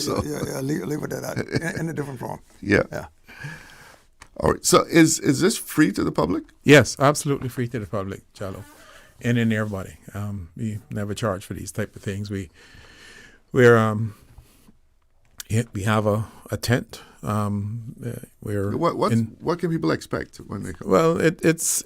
So leave it at that in a different form. Yeah. Yeah. All right. So is this free to the public? Yes, absolutely free to the public, Jallo, and everybody. We never charge for these type of things. We have a tent. What can people expect when they come? Well, it's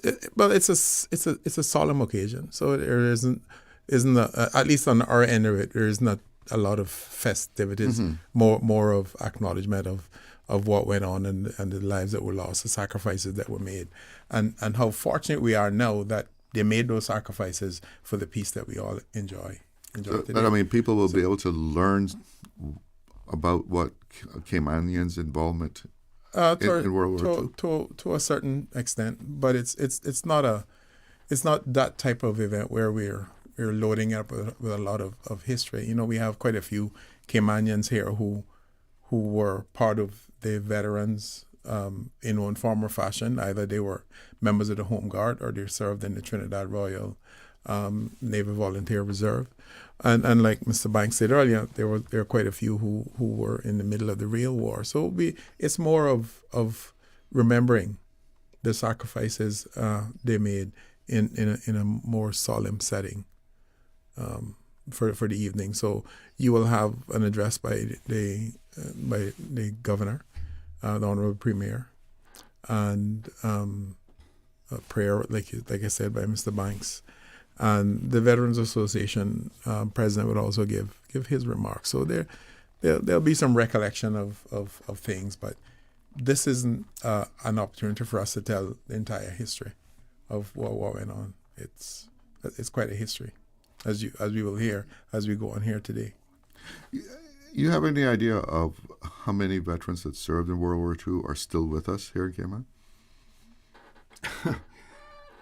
a solemn occasion. So there isn't at least on our end of it, there is not a lot of festivities. More of acknowledgement of what went on and the lives that were lost, the sacrifices that were made, and how fortunate we are now that they made those sacrifices for the peace that we all enjoy today. But I mean, people will be able to learn about what Caymanians' involvement in World War II? To a certain extent, but it's not that type of event where we're loading up with a lot of history. You know, we have quite a few Caymanians here who were part of the veterans in one form or fashion. Either they were members of the Home Guard or they served in the Trinidad Royal Navy Volunteer Reserve. And like Mr. Banks said earlier, there are quite a few who were in the middle of the real war. So it's more of remembering the sacrifices they made in a more solemn setting for the evening. So you will have an address by the governor, the Honorable Premier, and a prayer, like I said, by Mr. Banks. And the Veterans Association president would also give his remarks. So there'll be some recollection of things, but this isn't an opportunity for us to tell the entire history of what went on. It's quite a history, as we will hear as we go on here today. You have any idea of how many veterans that served in World War II are still with us here in Cayman?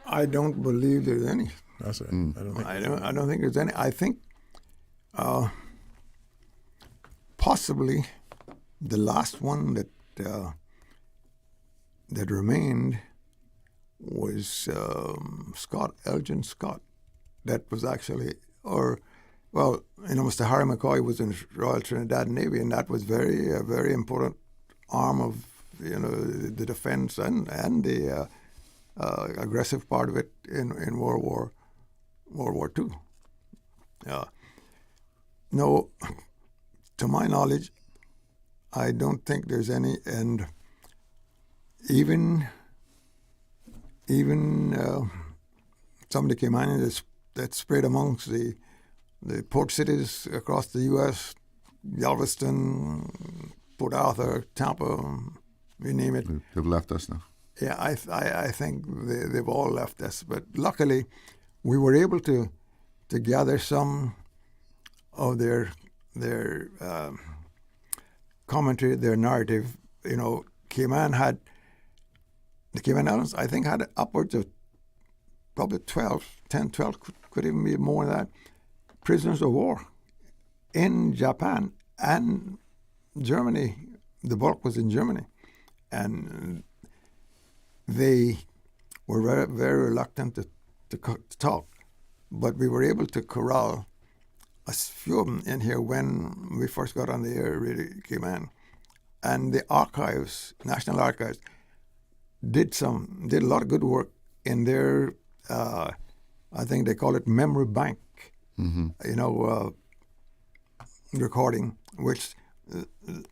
I don't believe there's any. That's right. I don't think there's any. I think possibly the last one that remained was Elgin Scott. That was actually, Mr. Harry McCoy was in Royal Trinidad Navy, and that was a very important arm of the defense and the aggressive part of it in World War II. No, to my knowledge, I don't think there's any, and even some of the Caymanians that spread amongst the port cities across the U.S., Galveston, Port Arthur, Tampa, you name it. They've left us now. Yeah, I think they've all left us. But luckily, we were able to gather some of their commentary, their narrative. The Cayman Islands, I think, had upwards of probably 10, 12, could even be more than that, prisoners of war in Japan and Germany. The bulk was in Germany. And they were very, very reluctant to talk. But we were able to corral a few of them in here when we first got on the air, really came in. And the archives, National Archives, did a lot of good work in their, I think they call it memory bank, recording, which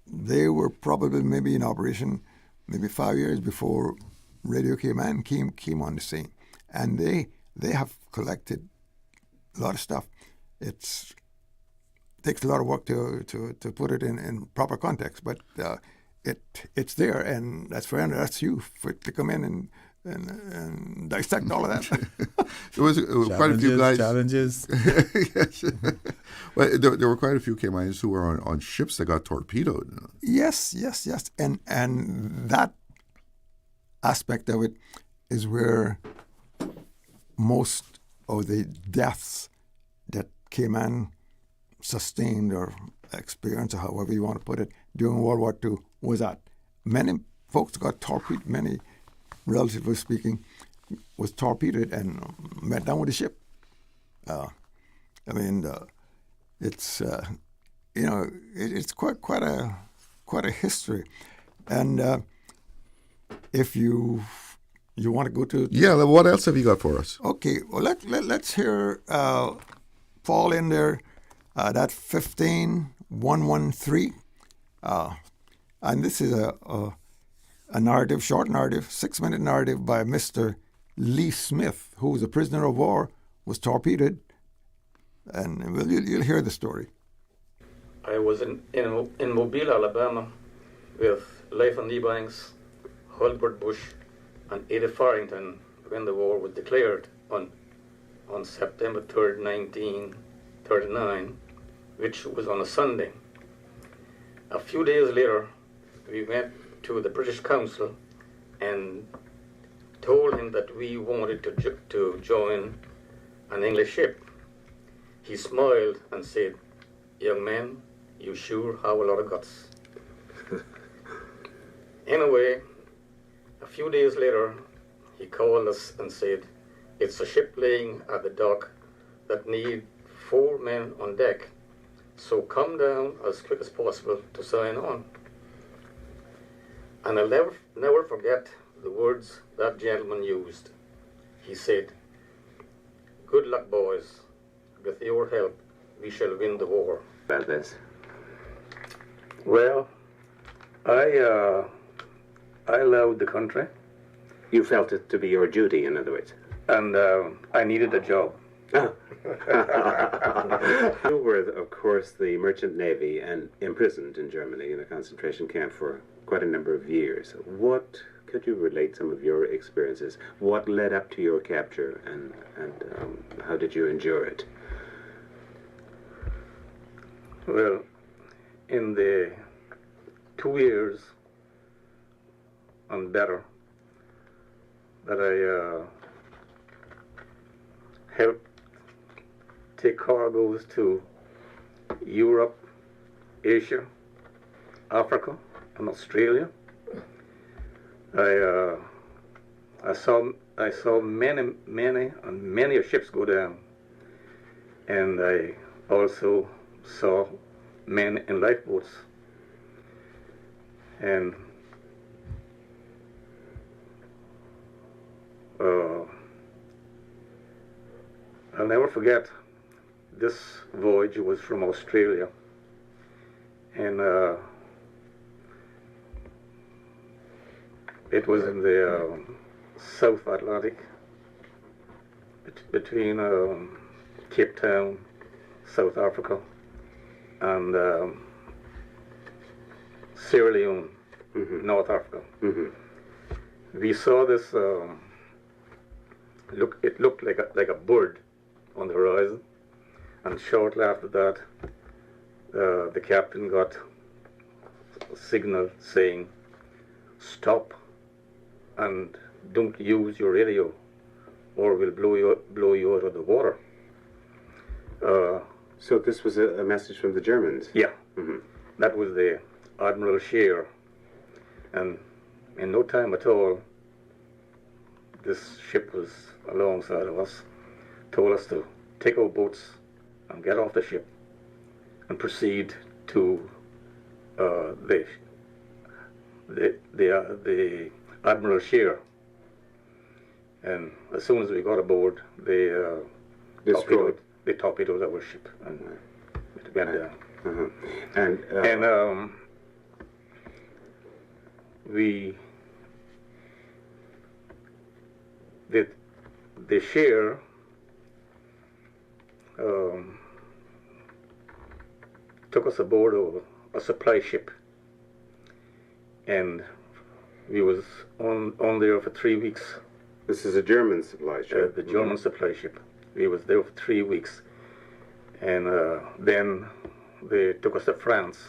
they were probably maybe in operation maybe 5 years before Radio Cayman came on the scene. And they have collected a lot of stuff. It takes a lot of work to put it in proper context, but it's there, and that's you to come in and dissect all of that. There was quite a few guys. Challenges. Yes. Well, there were quite a few Caymanians who were on ships that got torpedoed. Yes, and that aspect of it is where most of the deaths that Cayman sustained or experienced, or however you want to put it, during World War II was at. Many folks got torpedoed, many, relatively speaking, was torpedoed and went down with the ship. It's it's quite a history. And if you want to go to what else have you got for us? Okay, well let's hear fall in there that 15113, and this is a narrative, short narrative, 6-minute narrative by Mr. Lee Smith, who was a prisoner of war, was torpedoed, and you'll hear the story. I was in Mobile, Alabama, with Loxley Banks, Hulbert Bush, and Ada Farrington when the war was declared on September 3rd, 1939, which was on a Sunday. A few days later, we went to the British Consul and told him that we wanted to join an English ship. He smiled and said, "Young man, you sure have a lot of guts." Anyway, a few days later, he called us and said, "It's a ship laying at the dock that need 4 men on deck, so come down as quick as possible to sign on." And I'll never forget the words that gentleman used. He said, "Good luck, boys. With your help, we shall win the war." About this? Well, I loved the country. You felt it to be your duty, in other words. And I needed a job. You were, of course, the merchant navy and imprisoned in Germany in a concentration camp for quite a number of years. What could you relate some of your experiences? What led up to your capture, and how did you endure it? Well, in the 2 years and better that I helped take cargoes to Europe, Asia, Africa, and Australia, I saw many ships go down, and I also saw men in lifeboats. And I'll never forget, this voyage was from Australia, and it was in the South Atlantic, between Cape Town, South Africa, and Sierra Leone, North Africa. We saw this. It looked like a bird on the horizon, and shortly after that, the captain got a signal saying, "Stop and don't use your radio, or we'll blow you out of the water." So this was a message from the Germans? Yeah. That was the Admiral Scheer, and in no time at all, this ship was alongside of us, told us to take our boats and get off the ship and proceed to the Admiral Scheer. And as soon as we got aboard, they torpedoed our ship and it went down. And the Scheer took us aboard a supply ship, and we was on there for 3 weeks. This is a German supply ship? The German supply ship. We was there for 3 weeks, and then they took us to France.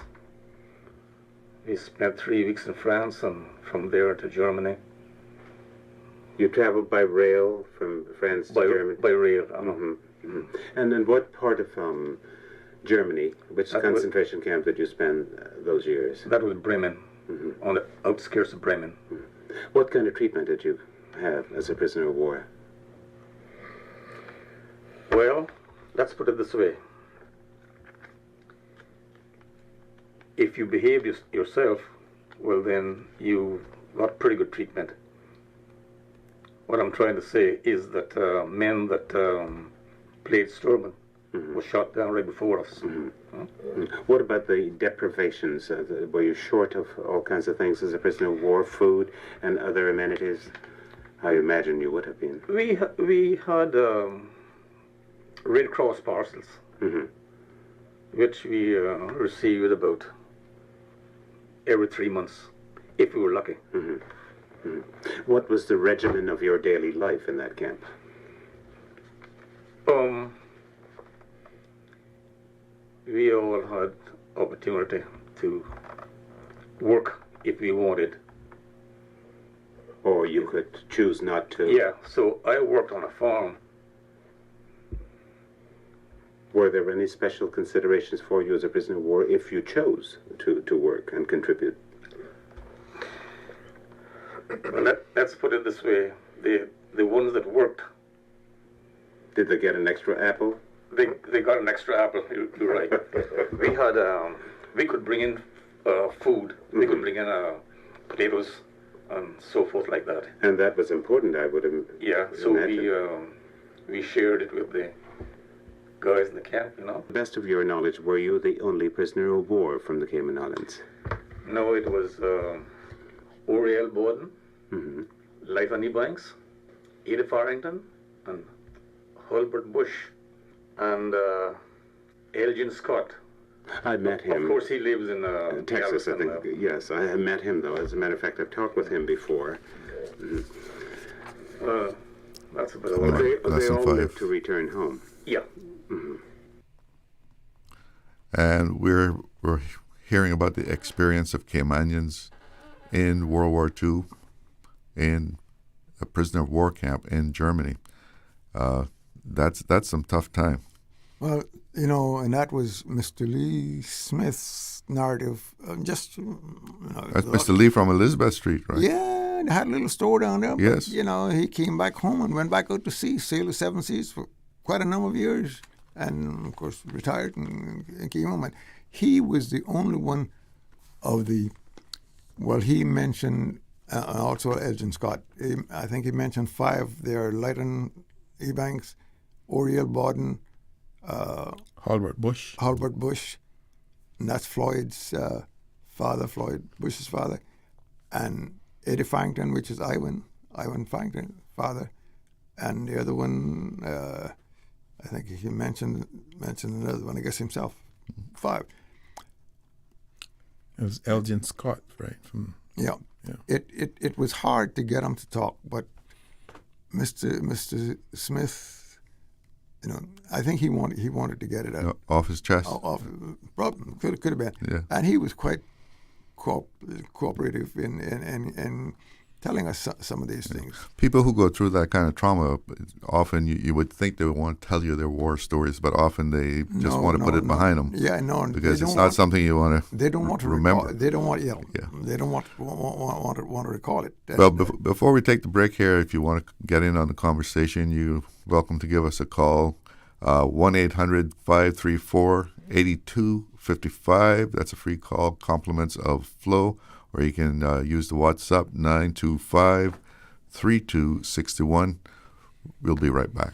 We spent 3 weeks in France, and from there to Germany. You traveled by rail from France to Germany? By rail. And in what part of Germany, which concentration camp did you spend those years? That was Bremen, on the outskirts of Bremen. What kind of treatment did you have as a prisoner of war? Well, let's put it this way. if you behave yourself, well, then you got pretty good treatment. What I'm trying to say is that men that played Sturman were shot down right before us. What about the deprivations? Were you short of all kinds of things as a prisoner of war, food and other amenities? I imagine you would have been. We had Red Cross parcels, which we received about every 3 months, if we were lucky. What was the regimen of your daily life in that camp? We all had opportunity to work if we wanted. Or you could choose not to? Yeah, so I worked on a farm. Were there any special considerations for you as a prisoner of war if you chose to work and contribute? Well, let's put it this way. The ones that worked... Did they get an extra apple? They got an extra apple, you're right. We could bring in food. We could bring in potatoes and so forth like that. And that was important, I would imagine. Yeah, so we shared it with the guys in the camp, you know. To the best of your knowledge, were you the only prisoner of war from the Cayman Islands? No, it was Oriel Borden, Loxley Banks, Ada Farrington, and Hulbert Bush, and Elgin Scott. I met him. Of course, he lives in Texas, Galveston, I think. Yes, I have met him, though. As a matter of fact, I've talked with him before. That's about all. They all live to return home. Yeah. And we're hearing about the experience of Caymanians in World War II in a prisoner of war camp in Germany. That's some tough time. Well, you know, and that was Mr. Lee Smith's narrative. That's Mr. Lee from Elizabeth Street, right? Yeah, they had a little store down there. Yes. But, you know, he came back home and went back out to sea, sailed the seven seas for quite a number of years, and of course retired and came home. And he was the only one of the. Well, he mentioned also Elgin Scott. I think he mentioned 5 there: Lytton E. Banks, Oriel Borden, Hulbert Bush, and that's Floyd's father, Floyd Bush's father, and Eddie Farrington, which is Ivan Farrington's father, and the other one, I think he mentioned another one, I guess himself. 5. It was Elgin Scott, right? Yeah. It was hard to get him to talk, but Mr. Smith, you know, I think he wanted to get it out off his chest. Could have been. Yeah. And he was quite cooperative in telling us some of these things. People who go through that kind of trauma, often you would think they would want to tell you their war stories, but often they just want to put it behind them. Yeah, no, because it's not something you want to. They don't want to remember. They don't want. Yeah. They don't want to recall it. Well, before we take the break here, if you want to get in on the conversation, you're welcome to give us a call. 1-800-534-8255. That's a free call. Compliments of Flo. Or you can use the WhatsApp 925-3261. We'll be right back.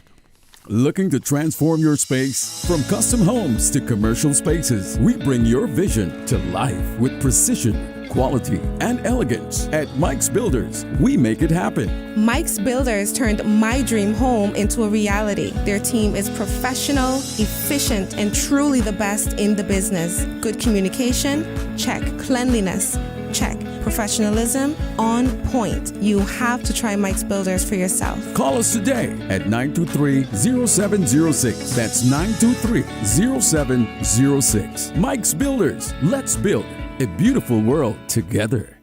Looking to transform your space? From custom homes to commercial spaces, we bring your vision to life with precision, quality, and elegance. At Mike's Builders, we make it happen. Mike's Builders turned my dream home into a reality. Their team is professional, efficient, and truly the best in the business. Good communication? Check. Cleanliness? Check. Professionalism? On point. You have to try Mike's Builders for yourself. Call us today at 923-0706. That's 923-0706. Mike's Builders. Let's build a beautiful world together.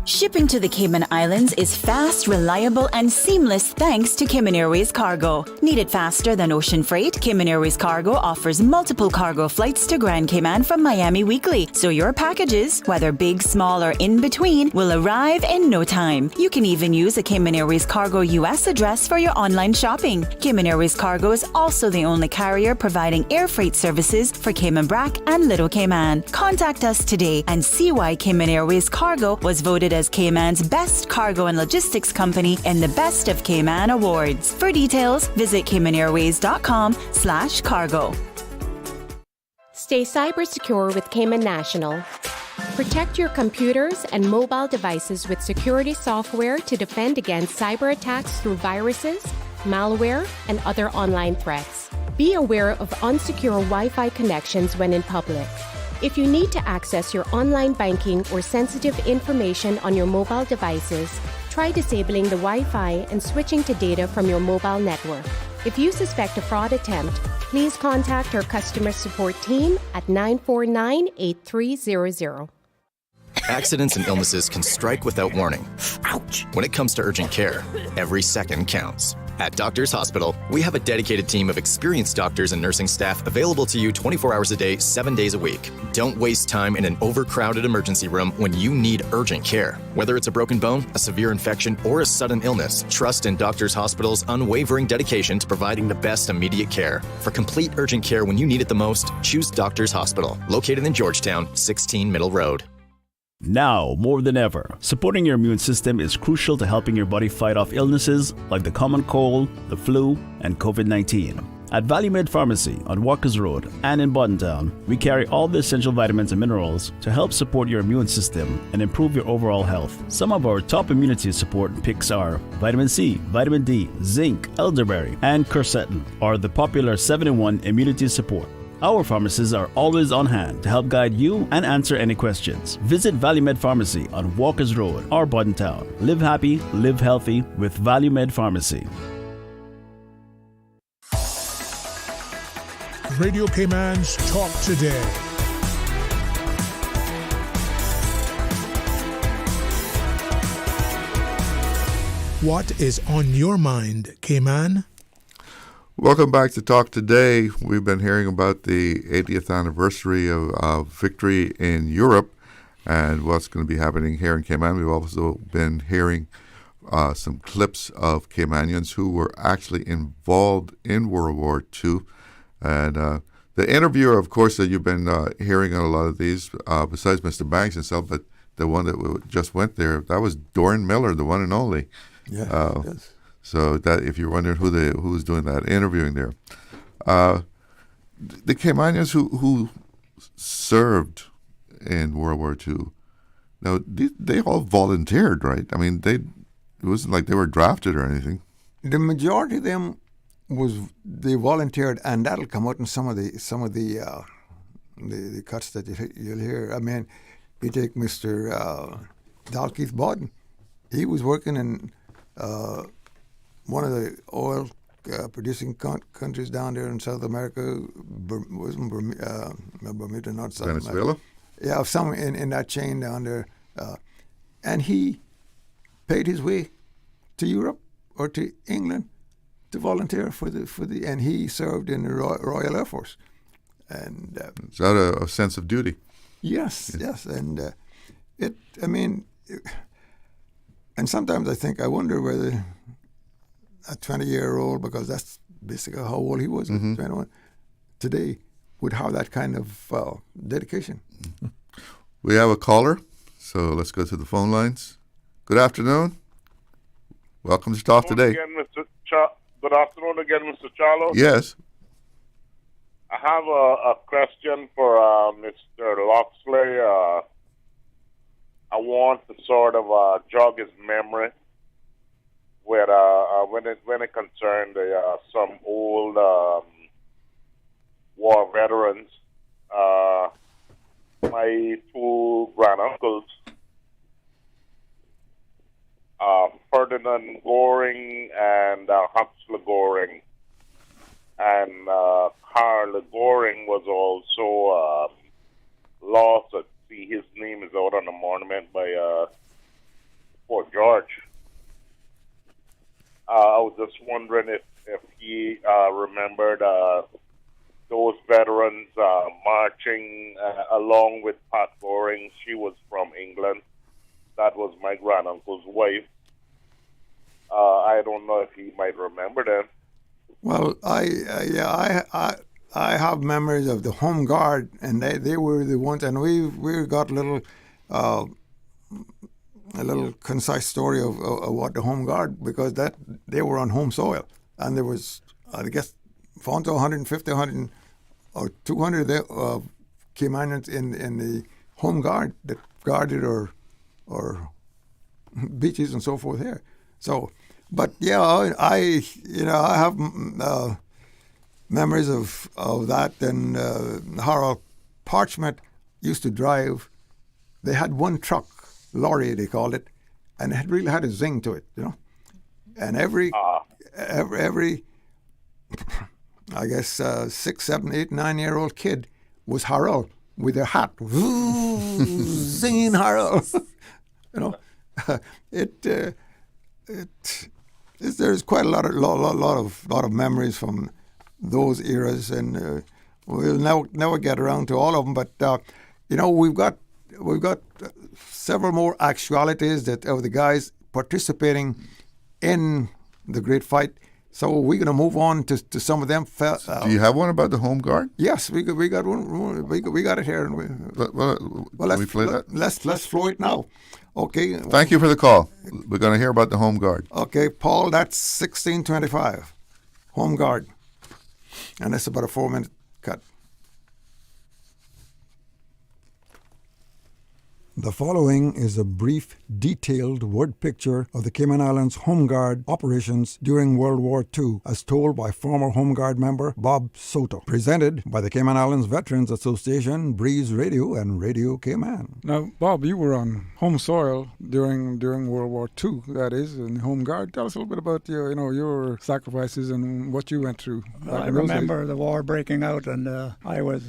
Shipping to the Cayman Islands is fast, reliable, and seamless thanks to Cayman Airways Cargo. Need it faster than ocean freight? Cayman Airways Cargo offers multiple cargo flights to Grand Cayman from Miami weekly, so your packages, whether big, small, or in between, will arrive in no time. You can even use a Cayman Airways Cargo US address for your online shopping. Cayman Airways Cargo is also the only carrier providing air freight services for Cayman Brac and Little Cayman. Contact us today and see why Cayman Airways Cargo was voted as Cayman's best cargo and logistics company in the Best of Cayman Awards. For details, visit CaymanAirways.com/cargo. Stay cyber secure with Cayman National. Protect your computers and mobile devices with security software to defend against cyber attacks through viruses, malware, and other online threats. Be aware of unsecure Wi-Fi connections when in public. If you need to access your online banking or sensitive information on your mobile devices, try disabling the Wi-Fi and switching to data from your mobile network. If you suspect a fraud attempt, please contact our customer support team at 949-8300. Accidents and illnesses can strike without warning. Ouch! When it comes to urgent care, every second counts. At Doctors Hospital, we have a dedicated team of experienced doctors and nursing staff available to you 24 hours a day, 7 days a week. Don't waste time in an overcrowded emergency room when you need urgent care. Whether it's a broken bone, a severe infection, or a sudden illness, trust in Doctors Hospital's unwavering dedication to providing the best immediate care. For complete urgent care when you need it the most, choose Doctors Hospital, located in Georgetown, 16 Middle Road. Now, more than ever, supporting your immune system is crucial to helping your body fight off illnesses like the common cold, the flu, and COVID-19. At ValueMed Pharmacy on Walkers Road and in Buttontown, we carry all the essential vitamins and minerals to help support your immune system and improve your overall health. Some of our top immunity support picks are vitamin C, vitamin D, zinc, elderberry, and quercetin, or the popular 7-in-1 immunity support. Our pharmacists are always on hand to help guide you and answer any questions. Visit ValueMed Pharmacy on Walkers Road or Buttontown. Live happy, live healthy with ValueMed Pharmacy. Radio Cayman's Talk Today. What is on your mind, Cayman? Welcome back to Talk Today. We've been hearing about the 80th anniversary of victory in Europe and what's going to be happening here in Cayman. We've also been hearing some clips of Caymanians who were actually involved in World War II. And the interviewer, of course, that you've been hearing on a lot of these, besides Mr. Banks himself, but the one that just went there, that was Dorin Miller, the one and only. Yes. So that if you're wondering who's doing that interviewing there, the Caymanians who served in World War II, now they all volunteered, right? I mean, it wasn't like they were drafted or anything. The majority of them they volunteered, and that'll come out in some of the cuts that you'll hear. I mean, you take Mr. Dalkeith Bodden. He was working in one of the oil producing countries down there in South America, wasn't Bermuda, not South Venezuela? America. Yeah, some in that chain down there. And he paid his way to Europe or to England to volunteer for the and he served in the Royal Air Force. And is that a sense of duty? Yes. And and sometimes I wonder whether a 20-year-old, because that's basically how old he was, 21, today would have that kind of dedication. We have a caller, so let's go to the phone lines. Good afternoon. Welcome to Talk Today. Good afternoon again, Mr. Charlo. Yes. I have a question for Mr. Loxley. I want to sort of jog his memory with when it concerned some old war veterans. My two granduncles, Ferdinand Goring and Huxley Goring, and Carl Goring was also lost. See, his name is out on the monument by Banks, she was from England. That was my granduncle's wife. I don't know if he might remember them. Well, I have memories of the Home Guard, and they were the ones, and we got a little concise story of what the Home Guard, because that they were on home soil, and there was, I guess, 150, 100 or 200 Caymanians in the Home Guard that guarded or beaches and so forth here. So, but yeah, I have memories of that. And Harold Parchment used to drive. They had one truck, lorry they called it, and it really had a zing to it, you know. And every I guess 6, 7, 8, 9-year-old kid was Harold with their hat, singing Harold. You know, there's quite a lot of memories from those eras, and we'll never get around to all of them. But we've got several more actualities that of the guys participating in the Great Fight. So we're going to move on to some of them. Do you have one about the Home Guard? Yes, we got one. We got it here. And let's play that. Let's flow it now. Okay. Thank you for the call. We're going to hear about the Home Guard. Okay, Paul, that's 1625, Home Guard, and that's about a 4-minute cut. The following is a brief, detailed word picture of the Cayman Islands Home Guard operations during World War II, as told by former Home Guard member Bob Soto. Presented by the Cayman Islands Veterans Association, Breeze Radio, and Radio Cayman. Now, Bob, you were on home soil during World War II, that is, in the Home Guard. Tell us a little bit about your sacrifices and what you went through. I remember the war breaking out, and I was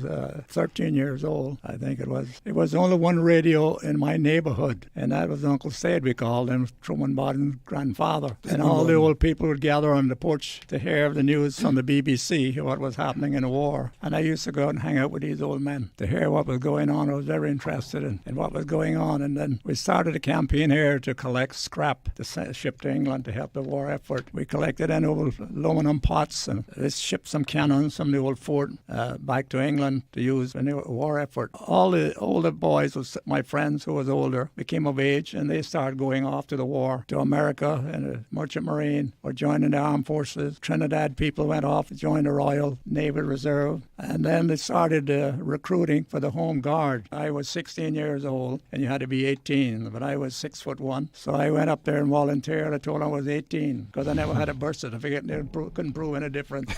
13 years old, I think it was. It was only one radio in my neighborhood, and that was Uncle Sade, we called him, Truman Bodden's grandfather. And all the old people would gather on the porch to hear the news from the BBC, what was happening in the war. And I used to go out and hang out with these old men to hear what was going on. I was very interested in what was going on. And then we started a campaign here to collect scrap to ship to England to help the war effort. We collected any old aluminum pots, and they shipped some cannons from the old fort back to England to use in the war effort. All the older boys, my friends who was older, became of age, and they started going off to the war, to America in the Merchant Marine, or joining the armed forces. Trinidad people went off to join the Royal Navy Reserve, and then they started recruiting for the Home Guard. I was 16 years old, and you had to be 18, but I was 6'1", so I went up there and volunteered. I told them I was 18, because I never had a birth certificate, and they couldn't prove any difference.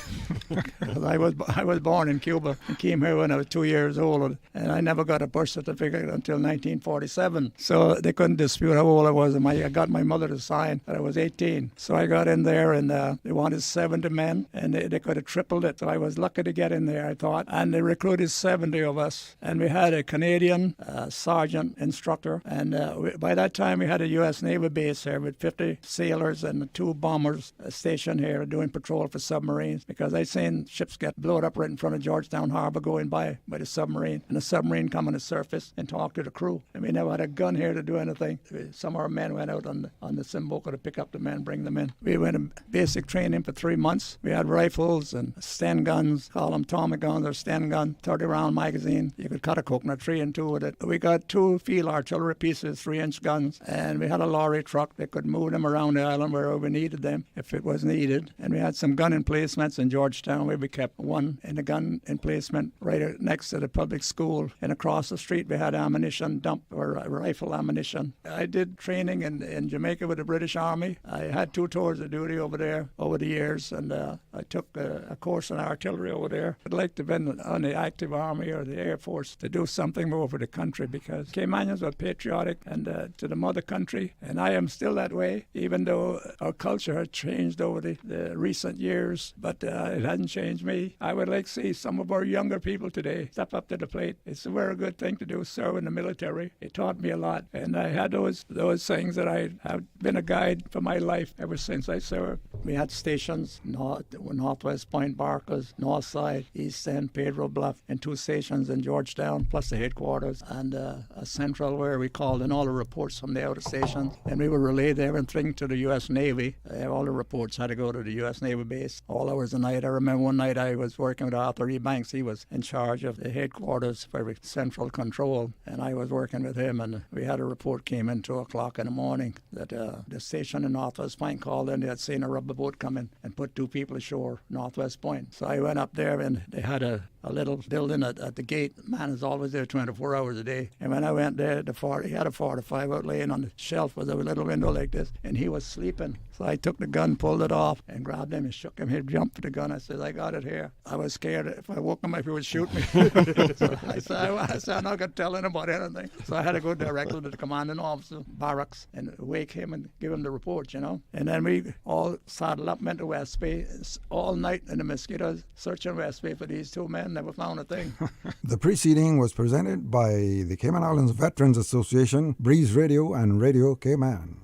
I was born in Cuba and came here when I was 2 years old, and I never got a birth certificate until 1947. So they couldn't dispute how old I was. And I got my mother to sign that I was 18. So I got in there, and they wanted 70 men, and they could have tripled it. So I was lucky to get in there, I thought. And they recruited 70 of us. And we had a Canadian sergeant instructor. And by that time, we had a U.S. Navy base here with 50 sailors and 2 bombers stationed here doing patrol for submarines, because I seen ships get blown up right in front of Georgetown Harbor going by the submarine, and the submarine come on the surface and talk to the crew. And we never had a gun here to do anything. Some of our men went out on the Simboka to pick up the men, bring them in. We went in basic training for 3 months. We had rifles and Sten guns, call them Tommy guns or Sten gun, 30-round magazine. You could cut a coconut tree in 2 with it. We got 2 field artillery pieces, 3-inch guns, and we had a lorry truck that could move them around the island wherever we needed them if it was needed. And we had some gun emplacements in Georgetown where we kept one in the gun emplacement right next to the public school. And across the street we had ammunition dump, or rifle ammunition. I did training in Jamaica with the British Army. I had 2 tours of duty over there over the years, and I took a course in artillery over there. I'd like to have been on the active army or the Air Force to do something more for the country, because Caymanians were patriotic and to the mother country, and I am still that way, even though our culture has changed over the recent years, but it hasn't changed me. I would like to see some of our younger people today step up to the plate. It's a very good thing to do, serve in the military. It taught me a lot, and I had those things that I have been a guide for my life ever since I served. We had stations, Northwest Point, Barkers, North Side, East End, Pedro Bluff, and 2 stations in Georgetown, plus the headquarters, and a central where we called in all the reports from the outer stations. And we would relay everything to the U.S. Navy. All the reports had to go to the U.S. Navy base all hours of the night. I remember one night I was working with Arthur E. Banks. He was in charge of the headquarters for central control, and I was working with him, and we had a report came in 2 o'clock in the morning that the station in Northwest Point called in. They had seen a rubber boat come in and put 2 people ashore, Northwest Point. So I went up there, and they had a little building at the gate. Man is always there 24 hours a day. And when I went there, he had a 45 out laying on the shelf with a little window like this, and he was sleeping. So I took the gun, pulled it off, and grabbed him and shook him. He jumped for the gun. I said, I got it here. I was scared if I woke him up, he would shoot me. So I said, I'm not going to tell anybody anything. So I had to go directly to the commanding officer, barracks, and wake him and give him the report, And then we all saddled up, went to West Bay all night in the mosquitoes, searching West Bay for these 2 men. Never found a thing. The preceding was presented by the Cayman Islands Veterans Association, Breeze Radio, and Radio Cayman.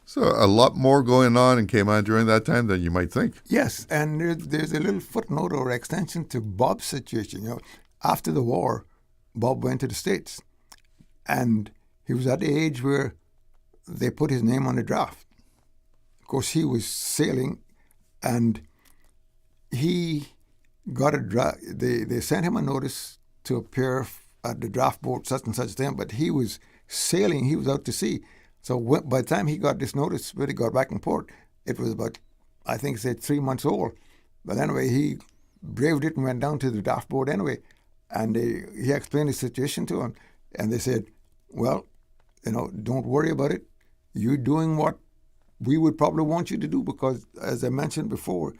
So a lot more going on in Cayman during that time than you might think. Yes, and there's a little footnote or extension to Bob's situation. After the war, Bob went to the States, and he was at the age where they put his name on the draft. Of course, he was sailing, and he got a draft. They sent him a notice to appear at the draft boat such and such time, but he was sailing. He was out to sea. So by the time he got this notice, when he got back in port, it was about, I think, say 3 months old. But anyway, he braved it and went down to the draft board anyway. And he explained the situation to him. And they said, well, don't worry about it. You're doing what we would probably want you to do because, as I mentioned before,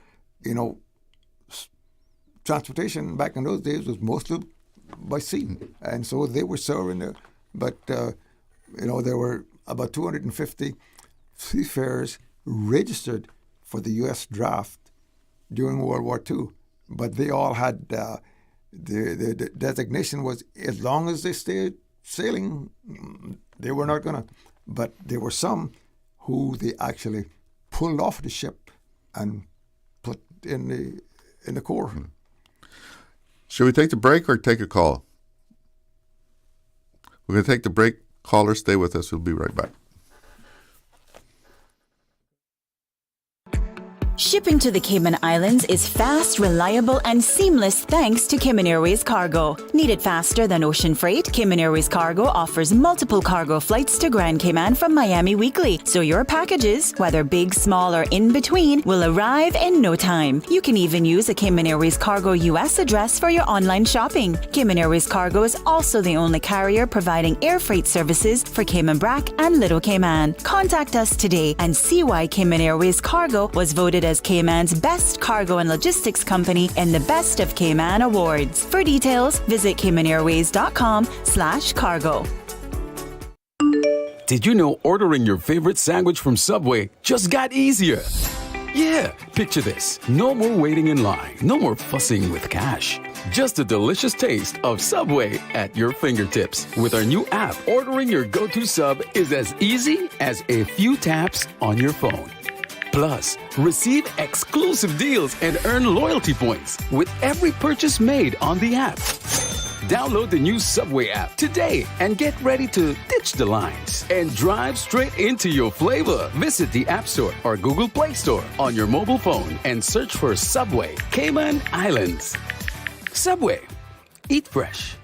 transportation back in those days was mostly by sea. And so they were serving there. But, there were about 250 seafarers registered for the U.S. draft during World War II. But they all had, the designation was as long as they stayed sailing, they were not going to. But there were some who they actually pulled off the ship and put in the Corps. Should we take the break or take a call? We're going to take the break. Caller, stay with us. We'll be right back. Shipping to the Cayman Islands is fast, reliable, and seamless thanks to Cayman Airways Cargo. Need it faster than ocean freight? Cayman Airways Cargo offers multiple cargo flights to Grand Cayman from Miami weekly, so your packages, whether big, small, or in between, will arrive in no time. You can even use a Cayman Airways Cargo US address for your online shopping. Cayman Airways Cargo is also the only carrier providing air freight services for Cayman Brac and Little Cayman. Contact us today and see why Cayman Airways Cargo was voted as Cayman's best cargo and logistics company in the Best of Cayman Awards. For details, visit caymanairways.com/cargo. Did you know ordering your favorite sandwich from Subway just got easier? Yeah, picture this. No more waiting in line. No more fussing with cash. Just a delicious taste of Subway at your fingertips. With our new app, ordering your go-to sub is as easy as a few taps on your phone. Plus, receive exclusive deals and earn loyalty points with every purchase made on the app. Download the new Subway app today and get ready to ditch the lines and drive straight into your flavor. Visit the App Store or Google Play Store on your mobile phone and search for Subway Cayman Islands. Subway. Eat fresh.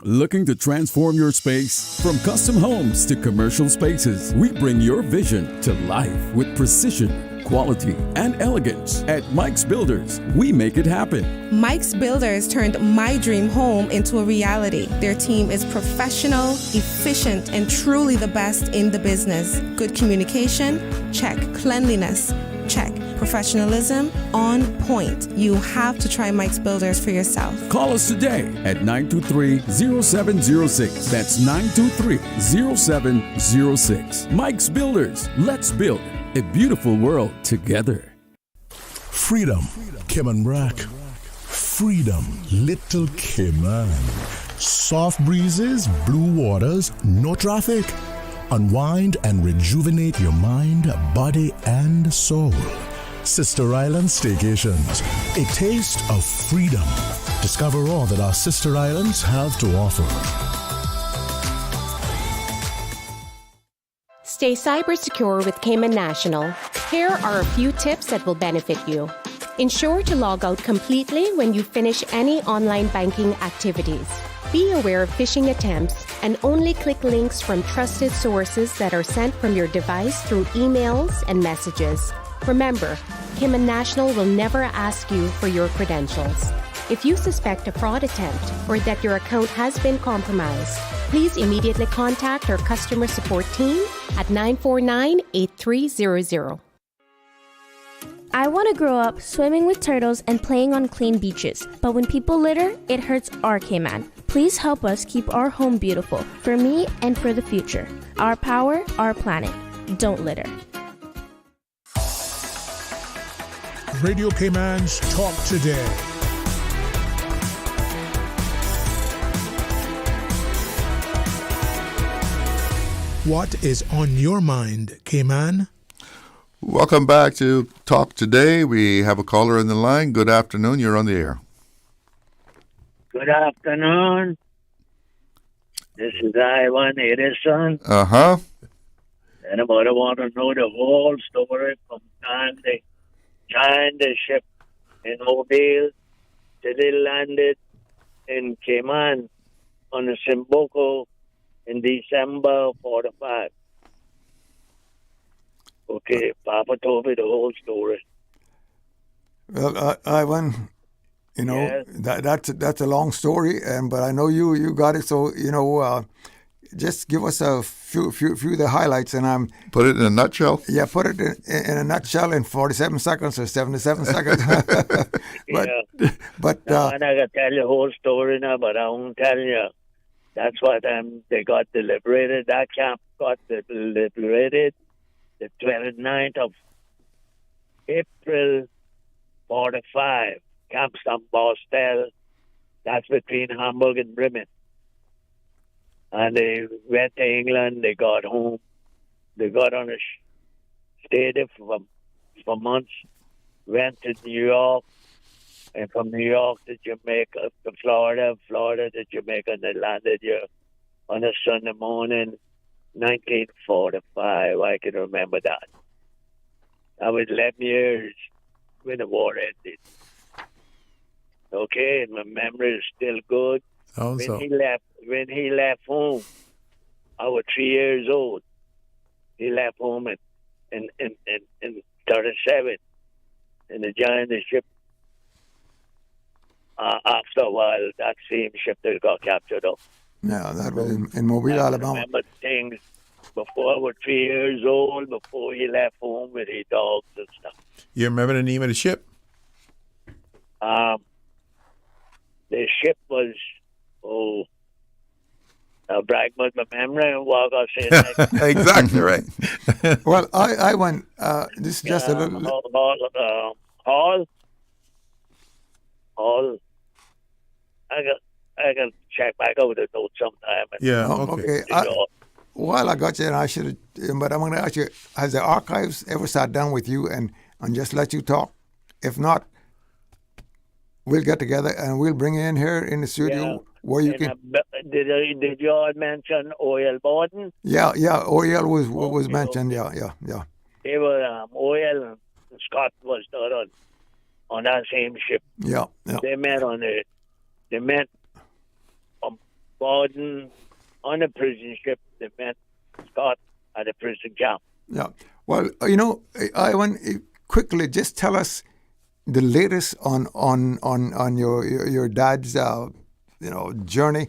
Looking to transform your space? From custom homes to commercial spaces, we bring your vision to life with precision, quality, and elegance. At Mike's Builders, we make it happen. Mike's Builders turned my dream home into a reality. Their team is professional, efficient, and truly the best in the business. Good communication? Check. Cleanliness? Check. Professionalism? On point. You have to try Mike's Builders for yourself. Call us today at 923-0706. That's 923-0706. Mike's Builders. Let's build a beautiful world together. Freedom, Cayman Brac. Freedom, Little Cayman. Soft breezes, blue waters, no traffic. Unwind and rejuvenate your mind, body, and soul. Sister Island Staycations, a taste of freedom. Discover all that our sister islands have to offer. Stay cyber secure with Cayman National. Here are a few tips that will benefit you. Ensure to log out completely when you finish any online banking activities. Be aware of phishing attempts and only click links from trusted sources that are sent from your device through emails and messages. Remember, Cayman National will never ask you for your credentials. If you suspect a fraud attempt or that your account has been compromised, please immediately contact our customer support team at 949-8300. I want to grow up swimming with turtles and playing on clean beaches, but when people litter, it hurts our Cayman. Please help us keep our home beautiful for me and for the future. Our power, our planet. Don't litter. Radio Cayman's Talk Today. What is on your mind, Cayman? Welcome back to Talk Today. We have a caller in the line. Good afternoon. You're on the air. Good afternoon. This is Ivan Edison. Uh-huh. And I want to know the whole story from time they joined the ship in Mobile till they landed in Cayman on the Simboco in December 45. Okay, Papa told me the whole story. Well, Ivan, you know, yes. that's a long story, but I know you got it. So just give us a few of the highlights, and I'm put it in a nutshell. Yeah, put it in a nutshell in 47 seconds or 77 seconds. but now, and I got to tell you the whole story now, but I won't tell you. That's what they got deliberated. That camp got deliberated the 29th of April 45. Camp Bostel. That's between Hamburg and Bremen. And they went to England. They got home. They got on a stayed there for months. Went to New York. And from New York to Jamaica, to Florida to Jamaica, and they landed here on a Sunday morning, 1945. I can remember that. I was 11 years when the war ended. Okay, and my memory is still good. Also. When he left home, I was 3 years old. He left home in 37, and they joined the ship. After a while, that same ship that got captured up. Yeah, that was in Mobile, Alabama. I remember things before I was 3 years old, before he left home with his dogs and stuff. You remember the name of the ship? The ship was, brag about my memory and walk out saying exactly right. Well, I went, this is just a little... Hall. I got to check back over the notes sometime. Yeah, okay. While I got you, and I should, but I'm going to ask you: has the archives ever sat down with you and just let you talk? If not, we'll get together and we'll bring you in here in the studio where you can. Did you all mention O.L. Borden? Yeah. O.L. was mentioned. Yeah. They were O.L. and Scott was not on that same ship. Yeah. They met Borden on a prison ship. They met Scott at a prison camp. Yeah. Well, Ivan, quickly, just tell us the latest on your dad's journey.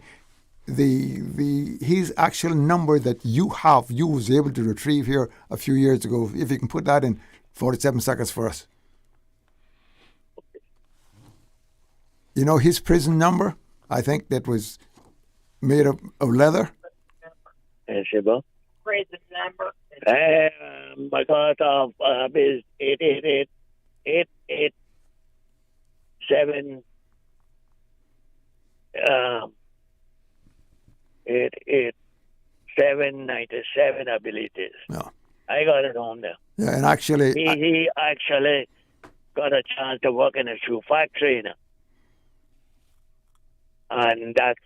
His actual number that you was able to retrieve here a few years ago. If you can put that in 47 seconds for us. You know his prison number? I think that was made of leather. Prison number. My cut off is 888-887. 887-97, I believe it is. Yeah. I got it on there. Yeah, and actually... He actually got a chance to work in a shoe factory, and that's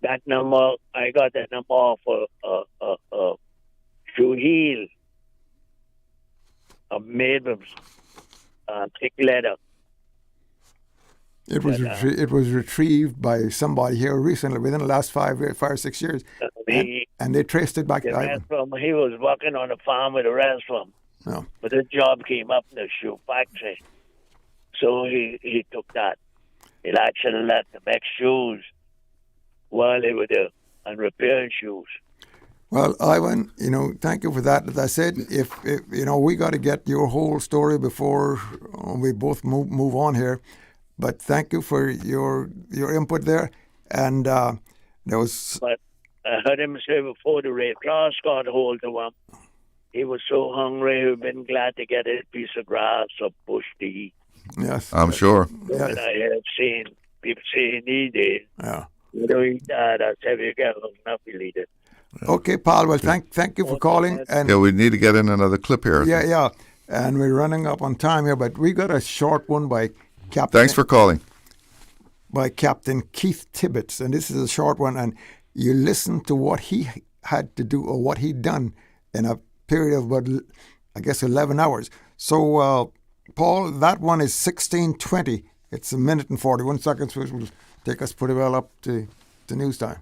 that number. I got that number for shoe heel made of thick leather. It was retrieved by somebody here recently, within the last 5 or 6 years, and they traced it back to Ivan. He was working on a farm with the rest of them, but his job came up in the shoe factory, so he took that. He actually let them make shoes while they were there and repairing shoes. Well, Ivan, thank you for that. As I said, if we got to get your whole story before we both move on here. But thank you for your input there. And there was. But I heard him say before the Red Cross got hold of him, he was so hungry he would have been glad to get a piece of grass or bush to eat. Yes, I'm sure. Yes. And I have seen people say he need it. Yeah. You don't eat that. I said you get enough, you'll eat it. Okay, Paul. Well, thank you for calling. And we need to get in another clip here. Yeah. And we're running up on time here, but we got a short one by Captain. Thanks for calling. By Captain Keith Tibbets, and this is a short one, and you listen to what he had to do or what he'd done in a period of about, I guess, 11 hours. So, Paul, that one is 16:20. It's 1 minute and 41 seconds, which will take us pretty well up to news time.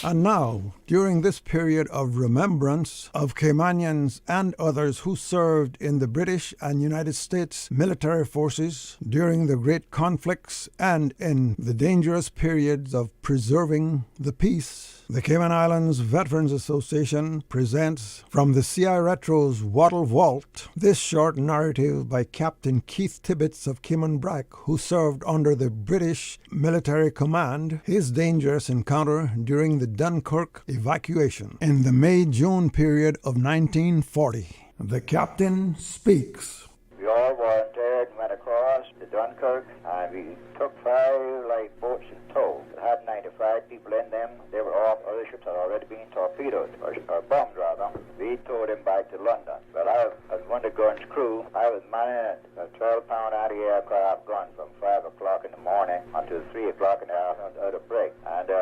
And now, during this period of remembrance of Caymanians and others who served in the British and United States military forces during the great conflicts and in the dangerous periods of preserving the peace, the Cayman Islands Veterans Association presents from the CI Retro's Wattle Vault this short narrative by Captain Keith Tibbets of Cayman Brac, who served under the British military command, his dangerous encounter during the Dunkirk evacuation in the May-June period of 1940. The captain speaks. We all volunteered and went across to Dunkirk, and we took 5 lifeboats in tow. It had 95 people in them. They were off. Other ships had already been torpedoed, or bombed rather. We towed them back to London. But as one of the gun's crew, I was manning a 12-pound anti-aircraft gun from 5 o'clock in the morning until 3 o'clock in the afternoon without a break. And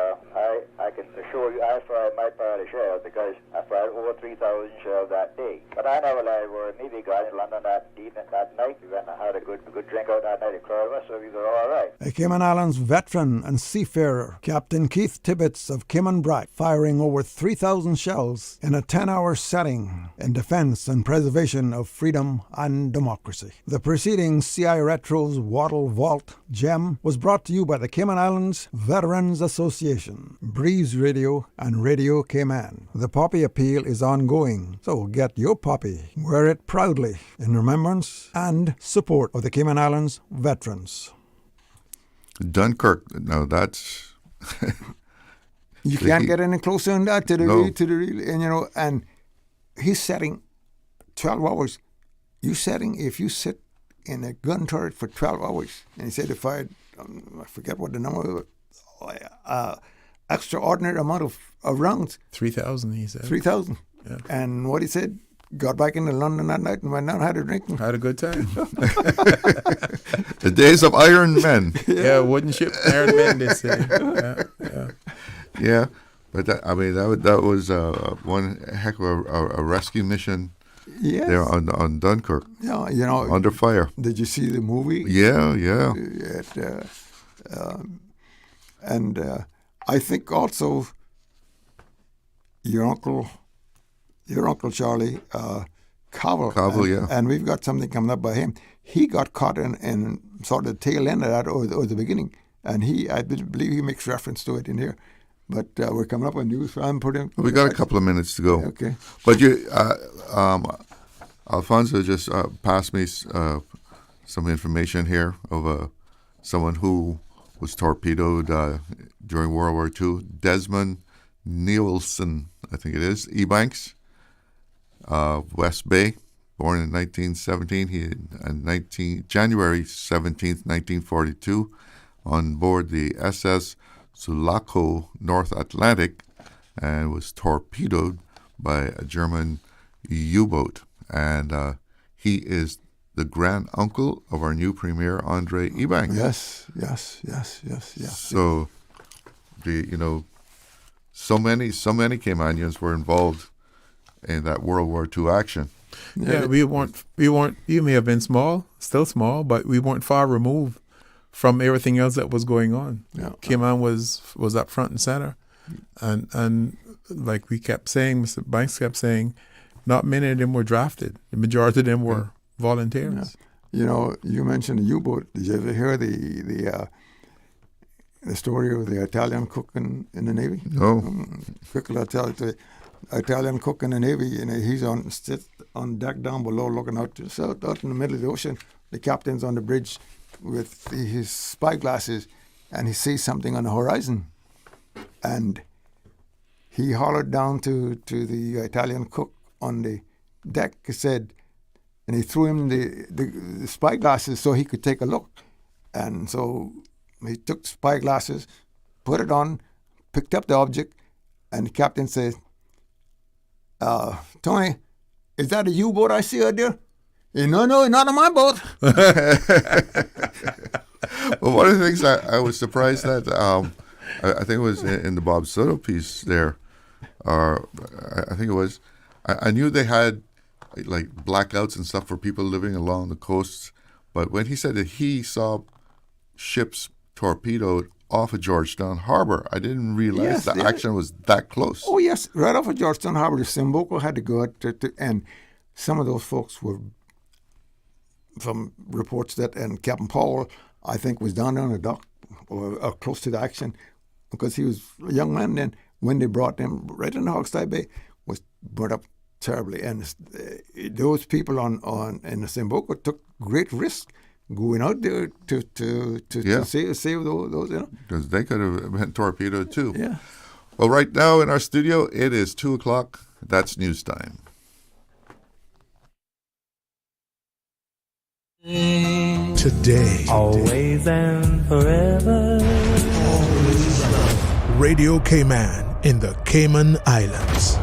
I can assure you I fired my part of shells because I fired over 3,000 shells that day. But I never lied where a Navy guy in London that night. We went and had a good drink out that night at Clorva, so we were all right. A Cayman Islands veteran and seafarer, Captain Keith Tibbets of Cayman Brac, firing over 3,000 shells in a 10-hour setting in defense and preservation of freedom and democracy. The preceding CI Retro's Wattle Vault gem was brought to you by the Cayman Islands Veterans Association, Breeze Radio, and Radio Cayman. The poppy appeal is ongoing, so get your poppy, wear it proudly in remembrance and support of the Cayman Islands veterans. Dunkirk, no, that's... You can't get any closer than that to the real, and he's setting 12 hours. If you sit in a gun turret for 12 hours, and he said if I forget what the number was, extraordinary amount of rounds. 3,000, he said. 3,000. Yeah. And what he said, got back into London that night and went down and had a drink. Had a good time. The days of Iron Men. Yeah, wooden ship, Iron Men, they say. Yeah, but that was one heck of a rescue mission. Yes. There on Dunkirk. Yeah, under fire. Did you see the movie? Yeah. And I think also your uncle Charlie Cowell, yeah. And we've got something coming up by him. He got caught in sort of the tail end of that or the beginning, and I believe he makes reference to it in here. But we're coming up on news. We got a couple of minutes to go. Okay. But Alfonso just passed me some information here of someone who was torpedoed during World War II. Desmond Nielsen, I think it is, Banks, West Bay, born in 1917. He January 17th, 1942, on board the SS Sulaco North Atlantic, and was torpedoed by a German U-boat. And he is the grand uncle of our new premier, Andre Ebanks. Yes. So, so many Caymanians were involved in that World War II action. Yeah, we weren't. You may have been still small, but we weren't far removed from everything else that was going on. Yeah. Cayman was up front and center, and like we kept saying, Mr. Banks kept saying, not many of them were drafted. The majority of them were volunteers. Yeah. You mentioned the U-boat. Did you ever hear the story of the Italian cook in the Navy? No. Quickly, I'll tell you. Italian cook in the Navy, he's on deck down below looking out to the south, out in the middle of the ocean. The captain's on the bridge with his spy glasses, and he sees something on the horizon. And he hollered down to the Italian cook on the deck, and he threw him the spy glasses so he could take a look. And so he took the spy glasses, put it on, picked up the object, and the captain said, Tony, is that a U-boat I see out there? No, not on my boat. Well, one of the things I was surprised at, I think it was in the Bob Soto piece there, I think it was, I knew they had like blackouts and stuff for people living along the coasts, but when he said that he saw ships torpedoed off of Georgetown Harbor, I didn't realize the action was that close. Oh, yes. Right off of Georgetown Harbor, the Simboko had to go out and some of those folks were, from reports and Captain Powell, I think, was down there on the dock or close to the action because he was a young man then when they brought them right in the Hogstye Bay, was burnt up terribly. And those people in the Simboko took great risk going out there to save those, Because they could have been torpedoed too. Yeah. Well, right now in our studio, it is 2:00. That's news time. Today. Always and forever. Radio Cayman in the Cayman Islands.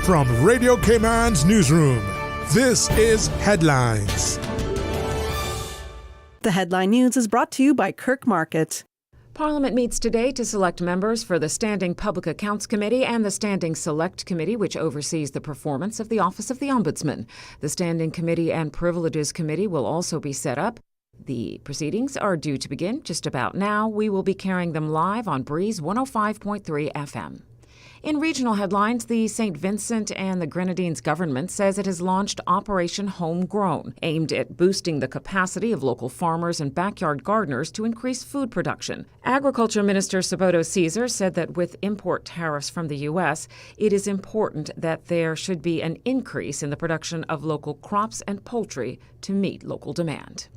From Radio Cayman's newsroom, this is Headlines. The Headline News is brought to you by Kirk Market. Parliament meets today to select members for the Standing Public Accounts Committee and the Standing Select Committee, which oversees the performance of the Office of the Ombudsman. The Standing Committee and Privileges Committee will also be set up. The proceedings are due to begin just about now. We will be carrying them live on Breeze 105.3 FM. In regional headlines, the St. Vincent and the Grenadines government says it has launched Operation Homegrown, aimed at boosting the capacity of local farmers and backyard gardeners to increase food production. Agriculture Minister Saboto Caesar said that with import tariffs from the U.S., it is important that there should be an increase in the production of local crops and poultry to meet local demand.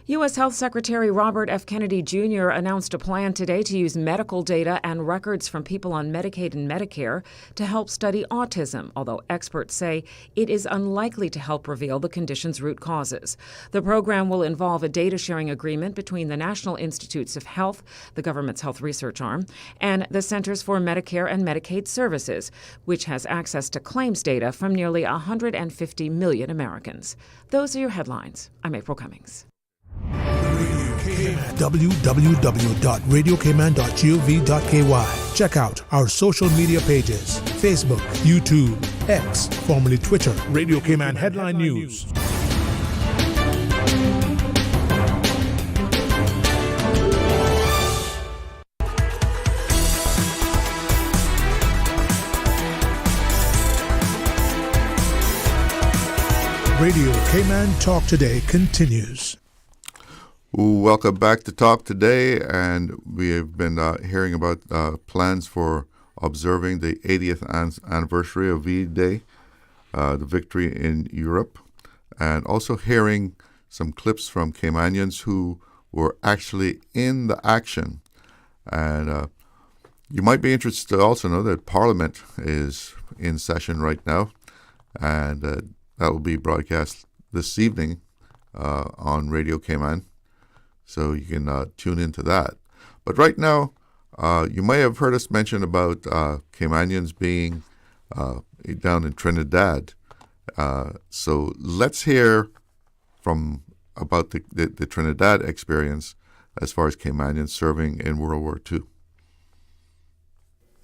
U.S. Health Secretary Robert F. Kennedy Jr. announced a plan today to use medical data and records from people on Medicaid and Medicare to help study autism, although experts say it is unlikely to help reveal the condition's root causes. The program will involve a data-sharing agreement between the National Institutes of Health, the government's health research arm, and the Centers for Medicare and Medicaid Services, which has access to claims data from nearly 150 million Americans. Those are your headlines. I'm April Cummings. www.radiocayman.gov.ky. Check out our social media pages: Facebook, YouTube, X, formerly Twitter, Radio Cayman Headline News. Radio Cayman Talk Today continues. Welcome back to Talk Today, and we have been hearing about plans for observing the 80th anniversary of V-Day, the victory in Europe, and also hearing some clips from Caymanians who were actually in the action. And you might be interested to also know that Parliament is in session right now, and that will be broadcast this evening on Radio Cayman. So you can tune into that. But right now, you may have heard us mention about Caymanians being down in Trinidad. So let's hear about the Trinidad experience as far as Caymanians serving in World War II.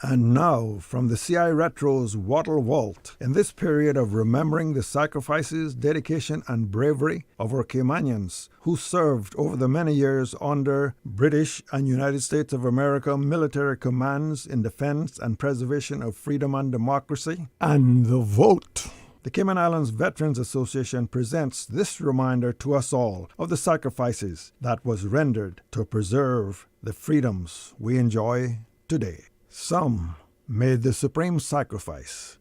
And now, from the CI Retro's Wattle Vault, in this period of remembering the sacrifices, dedication, and bravery of our Caymanians who served over the many years under British and United States of America military commands in defense and preservation of freedom and democracy, and the vote. The Cayman Islands Veterans Association presents this reminder to us all of the sacrifices that was rendered to preserve the freedoms we enjoy today. Some made the supreme sacrifice,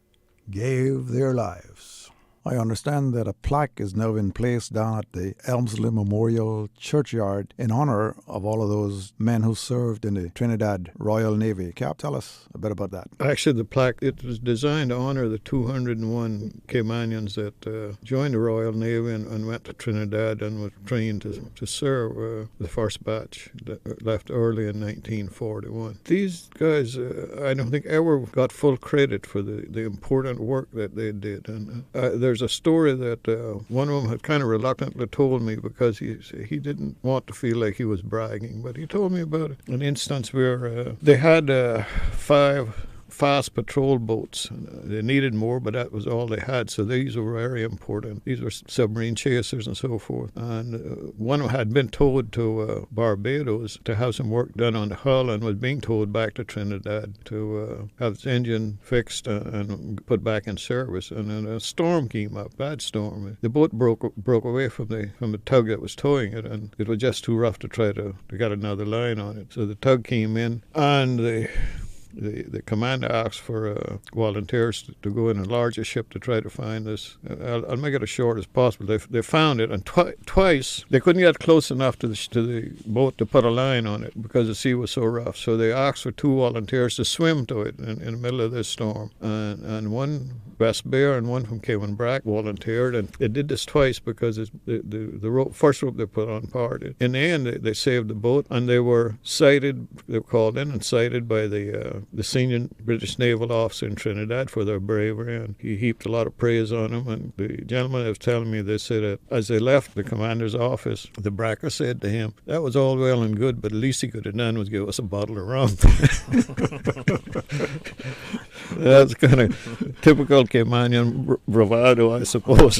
gave their lives. I understand that a plaque is now in place down at the Elmsley Memorial Churchyard in honor of all of those men who served in the Trinidad Royal Navy. Cap, tell us a bit about that. Actually, the plaque, it was designed to honor the 201 Caymanians that joined the Royal Navy and went to Trinidad and were trained to serve the first batch that left early in 1941. These guys, I don't think ever got full credit for the important work that they did. And there's a story that one of them had kind of reluctantly told me because he didn't want to feel like he was bragging, but he told me about an instance where they had 5 fast patrol boats. They needed more, but that was all they had, so these were very important. These were submarine chasers and so forth. And one had been towed to Barbados to have some work done on the hull and was being towed back to Trinidad to have its engine fixed and put back in service. And then a storm came up, bad storm. The boat broke away from the tug that was towing it, and it was just too rough to try to get another line on it. So the tug came in, and the commander asked for volunteers to go in a larger ship to try to find this. I'll make it as short as possible. They found it, and twice they couldn't get close enough to the boat to put a line on it because the sea was so rough. So they asked for 2 volunteers to swim to it in the middle of this storm. And one West Bear and one from Cayman Brack volunteered, and they did this twice because the first rope they put on parted. In the end, they saved the boat, and they were cited. They were called in and cited by the senior British naval officer in Trinidad for their bravery, and he heaped a lot of praise on them. And the gentleman that was telling me, they said that as they left the commander's office, the Bracker said to him, "That was all well and good, but the least he could have done was give us a bottle of rum." That's kind of typical Caymanian bravado, I suppose.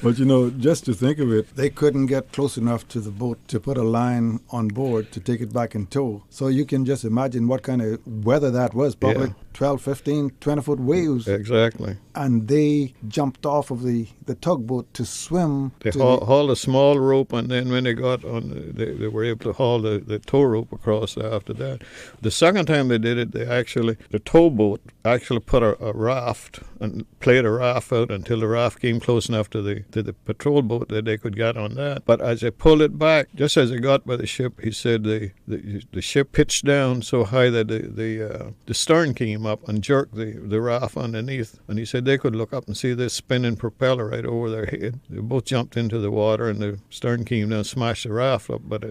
But just to think of it, they couldn't get close enough to the boat to put a line on board to take it back in tow. So you can just imagine what kind of weather that was, probably 12, 15, 20-foot waves. Exactly. And they jumped off of the tugboat to swim. They hauled a small rope, and then when they got on, they were able to haul the tow rope across after that. The second time they did it, the towboat actually put a raft and played a raft out until the raft came close enough to the patrol boat that they could get on that. But as they pulled it back, just as they got by the ship, he said the ship pitched down so high that the stern came up and jerked the raft underneath. And he said they could look up and see this spinning propeller right over their head. They both jumped into the water, and the stern came down and smashed the raft up. But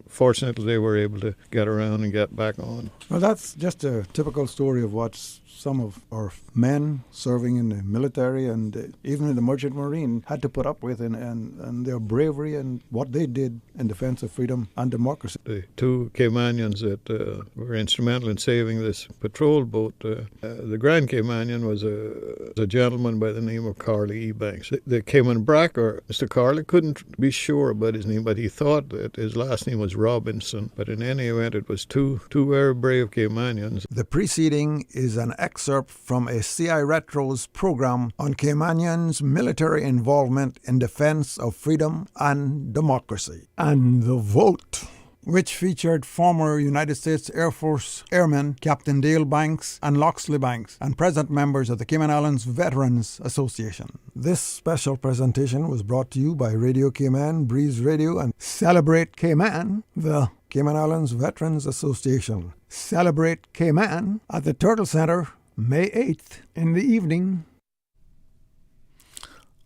fortunately, they were able to get around and get back on. Well, that's just a typical story of what some of our men serving in the military and even in the merchant marine had to put up with, and their bravery and what they did in defense of freedom and democracy. The 2 Caymanians that were instrumental in saving this patrol boat, the Grand Caymanian was a gentleman by the name of Carly E. Banks. The Cayman Bracker, Mr. Carly, couldn't be sure about his name, but he thought that his last name was Robinson. But in any event, it was two very brave Caymanians. The preceding is an excerpt from a CI Retro's program on Caymanians' military involvement in defense of freedom and democracy. And the vote, which featured former United States Air Force Airmen Captain Dale Banks and Loxley Banks and present members of the Cayman Islands Veterans Association. This special presentation was brought to you by Radio Cayman, Breeze Radio, and Celebrate Cayman, the Cayman Islands Veterans Association. Celebrate Cayman at the Turtle Center, May 8th in the evening.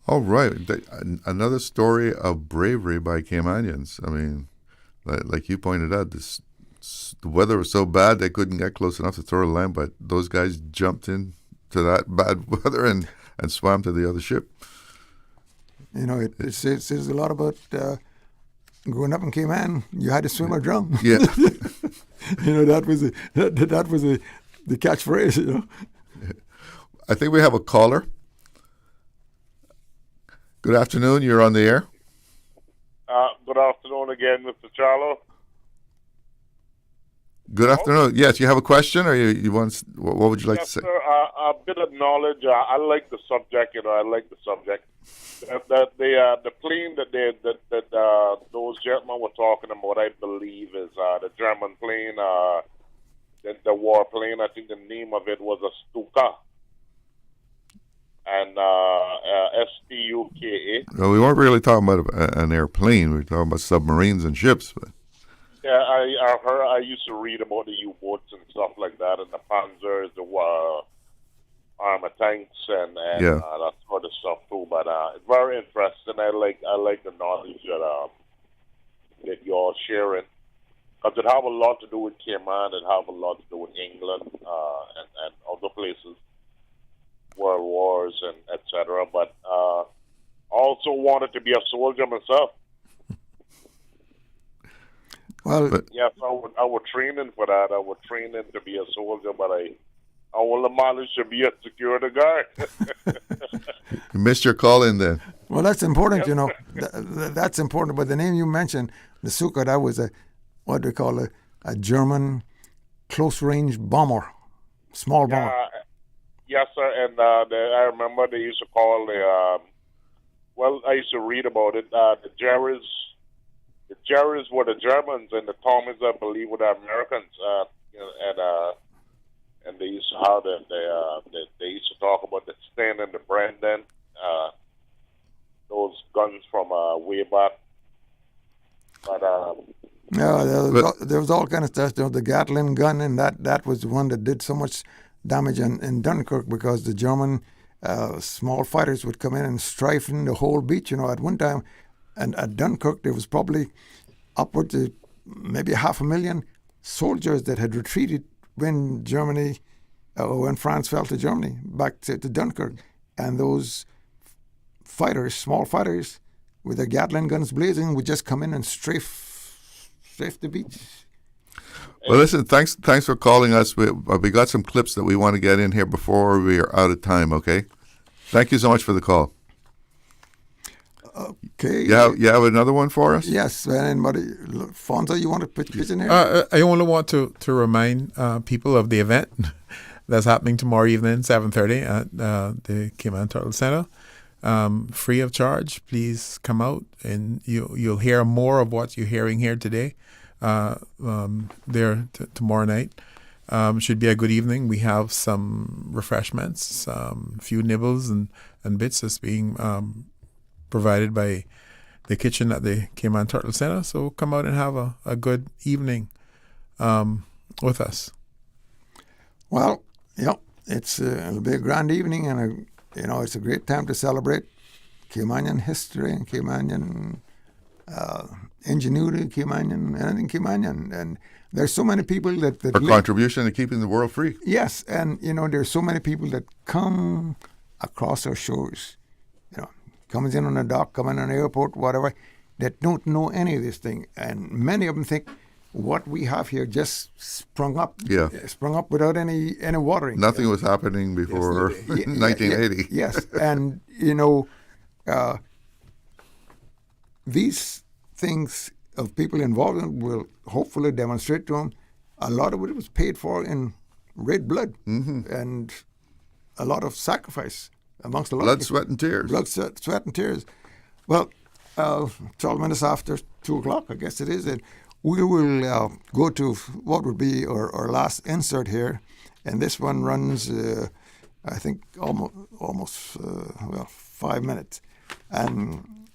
All right. Another story of bravery by Caymanians. I mean, like you pointed out, the weather was so bad they couldn't get close enough to throw the line, but those guys jumped in to that bad weather and swam to the other ship. You know, it says a lot about growing up in Cayman. You had to swim or drown. Yeah. You know, that was the catchphrase. You know. I think we have a caller. Good afternoon. You're on the air. Good afternoon again, Mr. Charlo. Good afternoon. Yes, you have a question, or you want? What would you like to say? Sir, a bit of knowledge. I like the subject. You know, I like the subject. The plane that those gentlemen were talking about, I believe, is the German plane, the war plane. I think the name of it was a Stuka. And Stuka. Well, we weren't really talking about an airplane. We were talking about submarines and ships. But. Yeah, I used to read about the U-boats and stuff like that, and the Panzers, the armor tanks, and that sort of stuff too. But it's very interesting. I like the knowledge that you're sharing, because it have a lot to do with Cayman. It have a lot to do with England and other places. World Wars and etc. But also wanted to be a soldier myself. Well, yes, I was training for that. I was training to be a soldier, but I only managed to be a security guard. You missed your call in then. Well, that's important, you know. That's important. But the name you mentioned, the Stuka, that was what they call a German close-range bomber, small bomber. Yes, sir. And I remember they used to call I used to read about it. The Jerrys were the Germans, and the Tommies, I believe, were the Americans. And they used to have they used to talk about the Sten and the Brandon, those guns from way back. But there was all kind of stuff. There was the Gatling gun, and that was the one that did so much damage in Dunkirk, because the German small fighters would come in and strafing the whole beach. You know, at one time, and at Dunkirk there was probably upwards of maybe 500,000 soldiers that had retreated when France fell to Germany back to Dunkirk, and those fighters, small fighters, with their Gatling guns blazing, would just come in and strafe the beach. Well, listen, thanks for calling us. We got some clips that we want to get in here before we are out of time, okay? Thank you so much for the call. Okay. You have another one for us? Yes. Anybody? Fonzo, you want to pitch in here? I only want to remind people of the event that's happening tomorrow evening, 7:30 at the Cayman Turtle Center. Free of charge. Please come out, and you'll hear more of what you're hearing here today. There tomorrow night. Should be a good evening. We have some refreshments, few nibbles and bits that's being provided by the kitchen at the Cayman Turtle Center. So come out and have a good evening with us. Well, it'll be a grand evening, and it's a great time to celebrate Caymanian history and Caymanian ingenuity, anything Caymanian. And there's so many people that our contribution to keeping the world free. Yes, and there's so many people that come across our shores, comes in on a dock, come in on an airport, whatever, that don't know any of this thing, and many of them think what we have here just sprung up without any watering. Nothing was happening before 1980. Yes, and these things of people involved in will hopefully demonstrate to them a lot of it was paid for in red blood and a lot of sacrifice amongst a lot blood, of sweat, and tears. Blood, sweat, and tears. Well, 12 minutes after 2 o'clock, I guess it is, and we will go to what would be our last insert here, and this one runs, I think, almost 5 minutes. And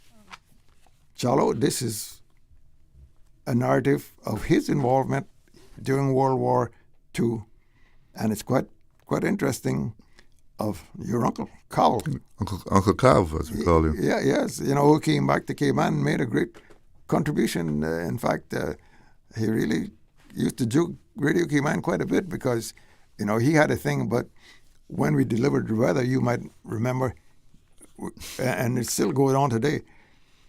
Charlo, this is a narrative of his involvement during World War II, and it's quite interesting, of your Uncle Carl. Uncle Carl, as we call him. Yeah, yes. Who came back to Cayman and made a great contribution. In fact, he really used to juke Radio Cayman quite a bit because, he had a thing about when we delivered the weather, you might remember, and it's still going on today,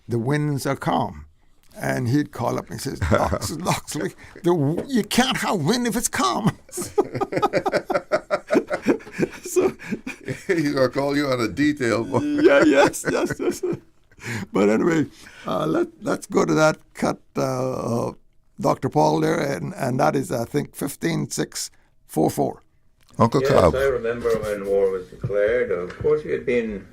the winds are calm. And he'd call up and he says, Loxley, you can't have wind if it's calm. So he's going to call you on a detail. Yes. But anyway, let's go to that cut, Dr. Paul there, and that is, I think, 15644. Uncle Yes, Cobb. I remember when war was declared. Of course, we had been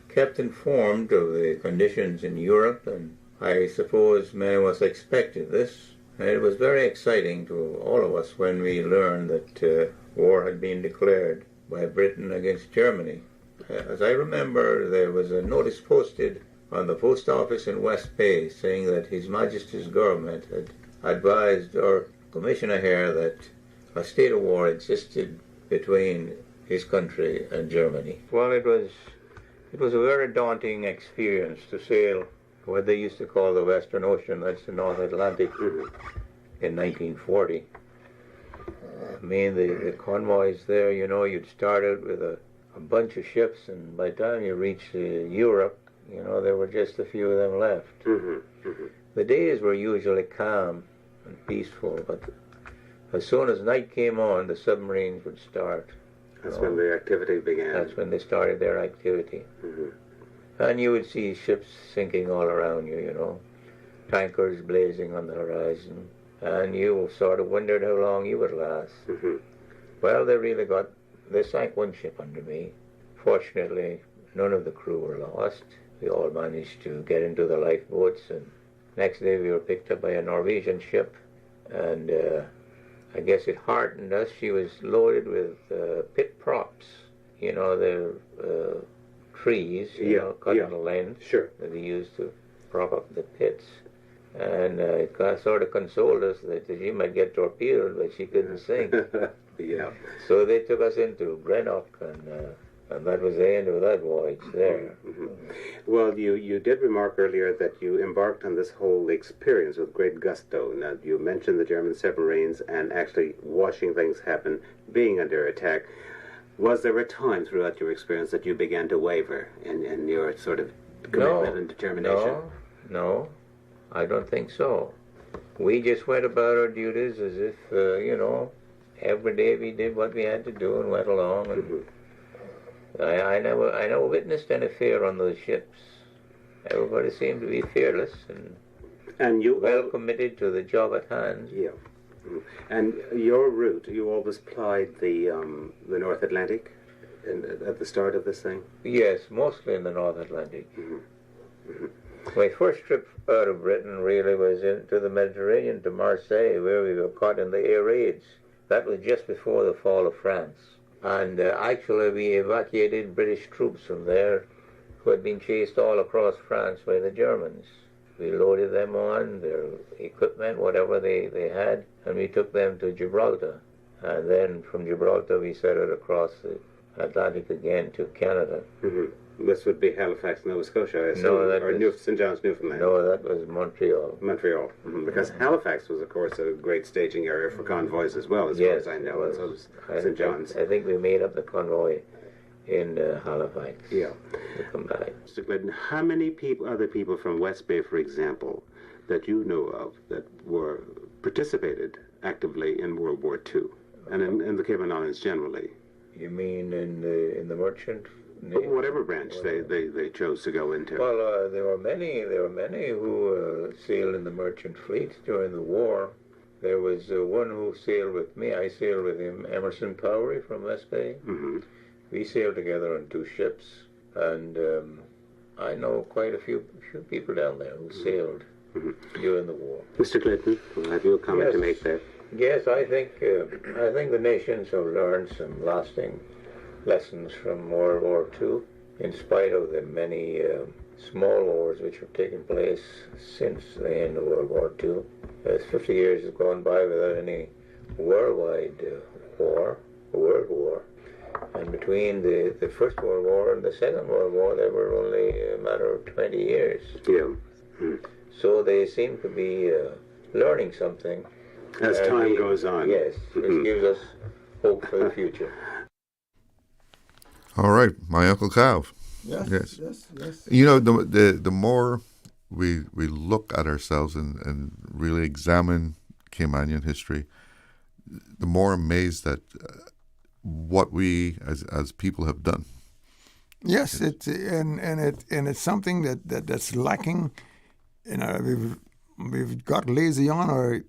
kept informed of the conditions in Europe, and I suppose many of us expected this. And it was very exciting to all of us when we learned that war had been declared by Britain against Germany. As I remember, there was a notice posted on the post office in West Bay saying that His Majesty's government had advised our commissioner here that a state of war existed between his country and Germany. Well, it was a very daunting experience to sail what they used to call the Western Ocean, that's the North Atlantic, in 1940. I mean, the convoys there, you'd start out with a bunch of ships, and by the time you reached Europe, there were just a few of them left. The days were usually calm and peaceful, but as soon as night came on, the submarines would start. That's when the activity began. That's when they started their activity. And you would see ships sinking all around you, tankers blazing on the horizon, and you sort of wondered how long you would last. Well, they sank one ship under me. Fortunately, none of the crew were lost. We all managed to get into the lifeboats, and next day we were picked up by a Norwegian ship, and I guess it heartened us. She was loaded with pit props, the trees, cut on the length that they used to prop up the pits. And it sort of consoled us that she might get torpedoed, but she couldn't sink. So they took us into Greenock, and that was the end of that voyage there. Well, you did remark earlier that you embarked on this whole experience with great gusto. Now, you mentioned the German submarines and actually watching things happen, being under attack. Was there a time throughout your experience that you began to waver in your sort of commitment and determination? No, I don't think so. We just went about our duties as if, every day we did what we had to do and went along. And I never witnessed any fear on those ships. Everybody seemed to be fearless and you well committed to the job at hand. Yeah. And your route, you always plied the North Atlantic at the start of this thing? Yes, mostly in the North Atlantic. My first trip out of Britain really was into the Mediterranean, to Marseille, where we were caught in the air raids. That was just before the fall of France. And actually we evacuated British troops from there who had been chased all across France by the Germans. We loaded them on their equipment, whatever they had, and we took them to Gibraltar. And then from Gibraltar we set out across the Atlantic again to Canada. This would be Halifax, Nova Scotia, I assume, or St. John's, Newfoundland. No, that was Montreal. Because Halifax was, of course, a great staging area for convoys as well, as far as I know, and so was St. John's. I think we made up the convoy in Halifax. Yeah. To come back. Mr. Glidden, how many other people from West Bay, for example, that you know of that participated actively in World War II and in the Cayman Islands generally? You mean in the merchant Navy? Whatever branch they chose to go into. Well, there were many who sailed in the merchant fleet during the war. There was one who sailed with me. I sailed with him, Emerson Powery from West Bay. We sailed together on two ships, and I know quite a few people down there who sailed during the war. Mr. Glidden, have you a comment to make there? Yes, I think the nations have learned some lasting lessons from World War II, in spite of the many small wars which have taken place since the end of World War II. 50 years have gone by without any worldwide world war. And between the First World War and the Second World War, there were only a matter of 20 years. So they seem to be learning something. As time goes on. Yes, which gives us hope for the future. All right, my Uncle Cav. Yes. You know, the more we look at ourselves and really examine Caymanian history, the more amazed at what we as people have done. Yes, it's something that's lacking. You know, we've got lazy on, or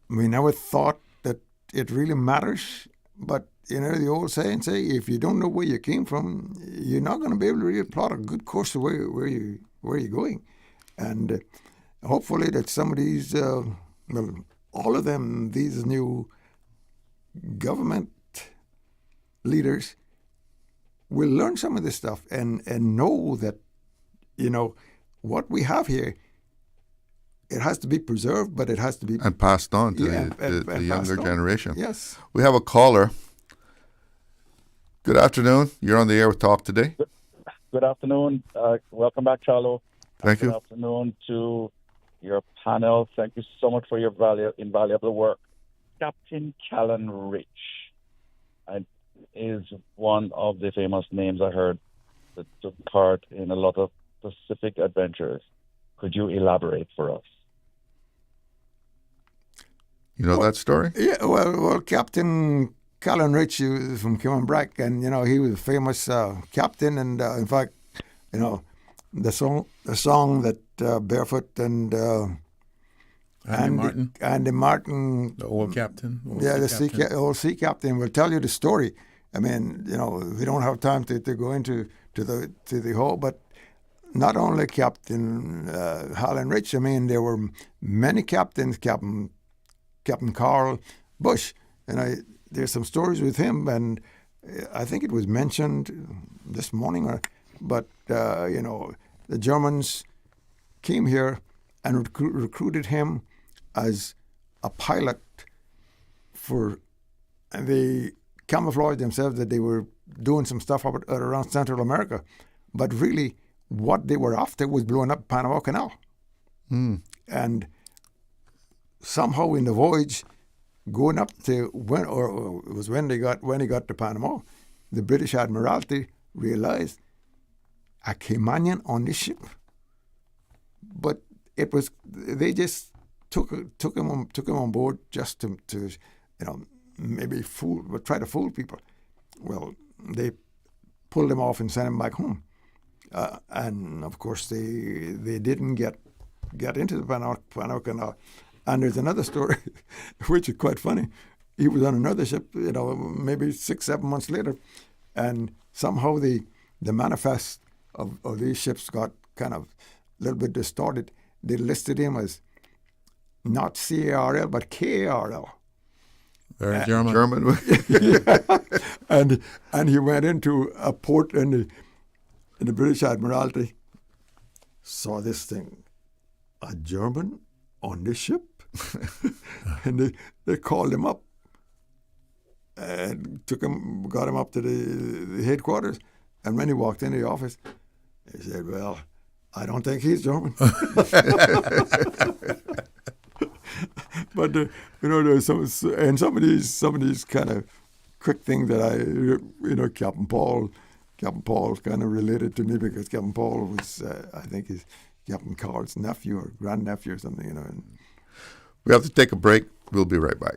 we never thought that it really matters. But you know, the old saying say, if you don't know where you came from, you're not going to be able to really plot a good course of where you're going. And hopefully that some of these, all of them, these new government leaders will learn some of this stuff and know that, you know, what we have here, it has to be preserved, but it has to be... And passed on to the younger generation. Yes. We have a caller. Good afternoon. You're on the air with Talk Today. Good afternoon. Welcome back, Charlo. Thank you. Good afternoon to your panel. Thank you so much for your invaluable work. Captain Callan Rich is one of the famous names I heard that took part in a lot of Pacific adventures. Could you elaborate for us? You know that story? Yeah, well, Captain Callan Rich from Cayman Brack, and you know he was a famous captain, and in fact, you know the song that Barefoot and Andy Martin, the old captain, old sea captain, will tell you the story. I mean, you know, we don't have time to go into the whole, but not only Captain Callan Rich. I mean, there were many captains, Captain Carl Bush, and there's some stories with him, and I think it was mentioned this morning, but you know, the Germans came here and recruited him as a pilot and they camouflaged themselves that they were doing some stuff up around Central America, but really what they were after was blowing up Panama Canal. And somehow in the voyage going up to when he got to Panama, the British Admiralty realized a Caymanian on this ship, but they just took him on board just to you know, maybe try to fool people. Well, they pulled him off and sent him back home, and of course they didn't get into the Panama Canal. And there's another story, which is quite funny. He was on another ship, you know, maybe 6-7 months later, and somehow the manifest of these ships got kind of a little bit distorted. They listed him as not CARL, but KARL. Very German. And he went into a port, and the British Admiralty saw this thing, a German on this ship, and they called him up and got him up to the headquarters. And when he walked into the office, he said, "Well, I don't think he's German." But you know, there's some of these kind of quick things that Captain Paul kind of related to me, because Captain Paul was, I think, he's Captain Carl's nephew or grandnephew or something, you know. And we have to take a break. We'll be right back.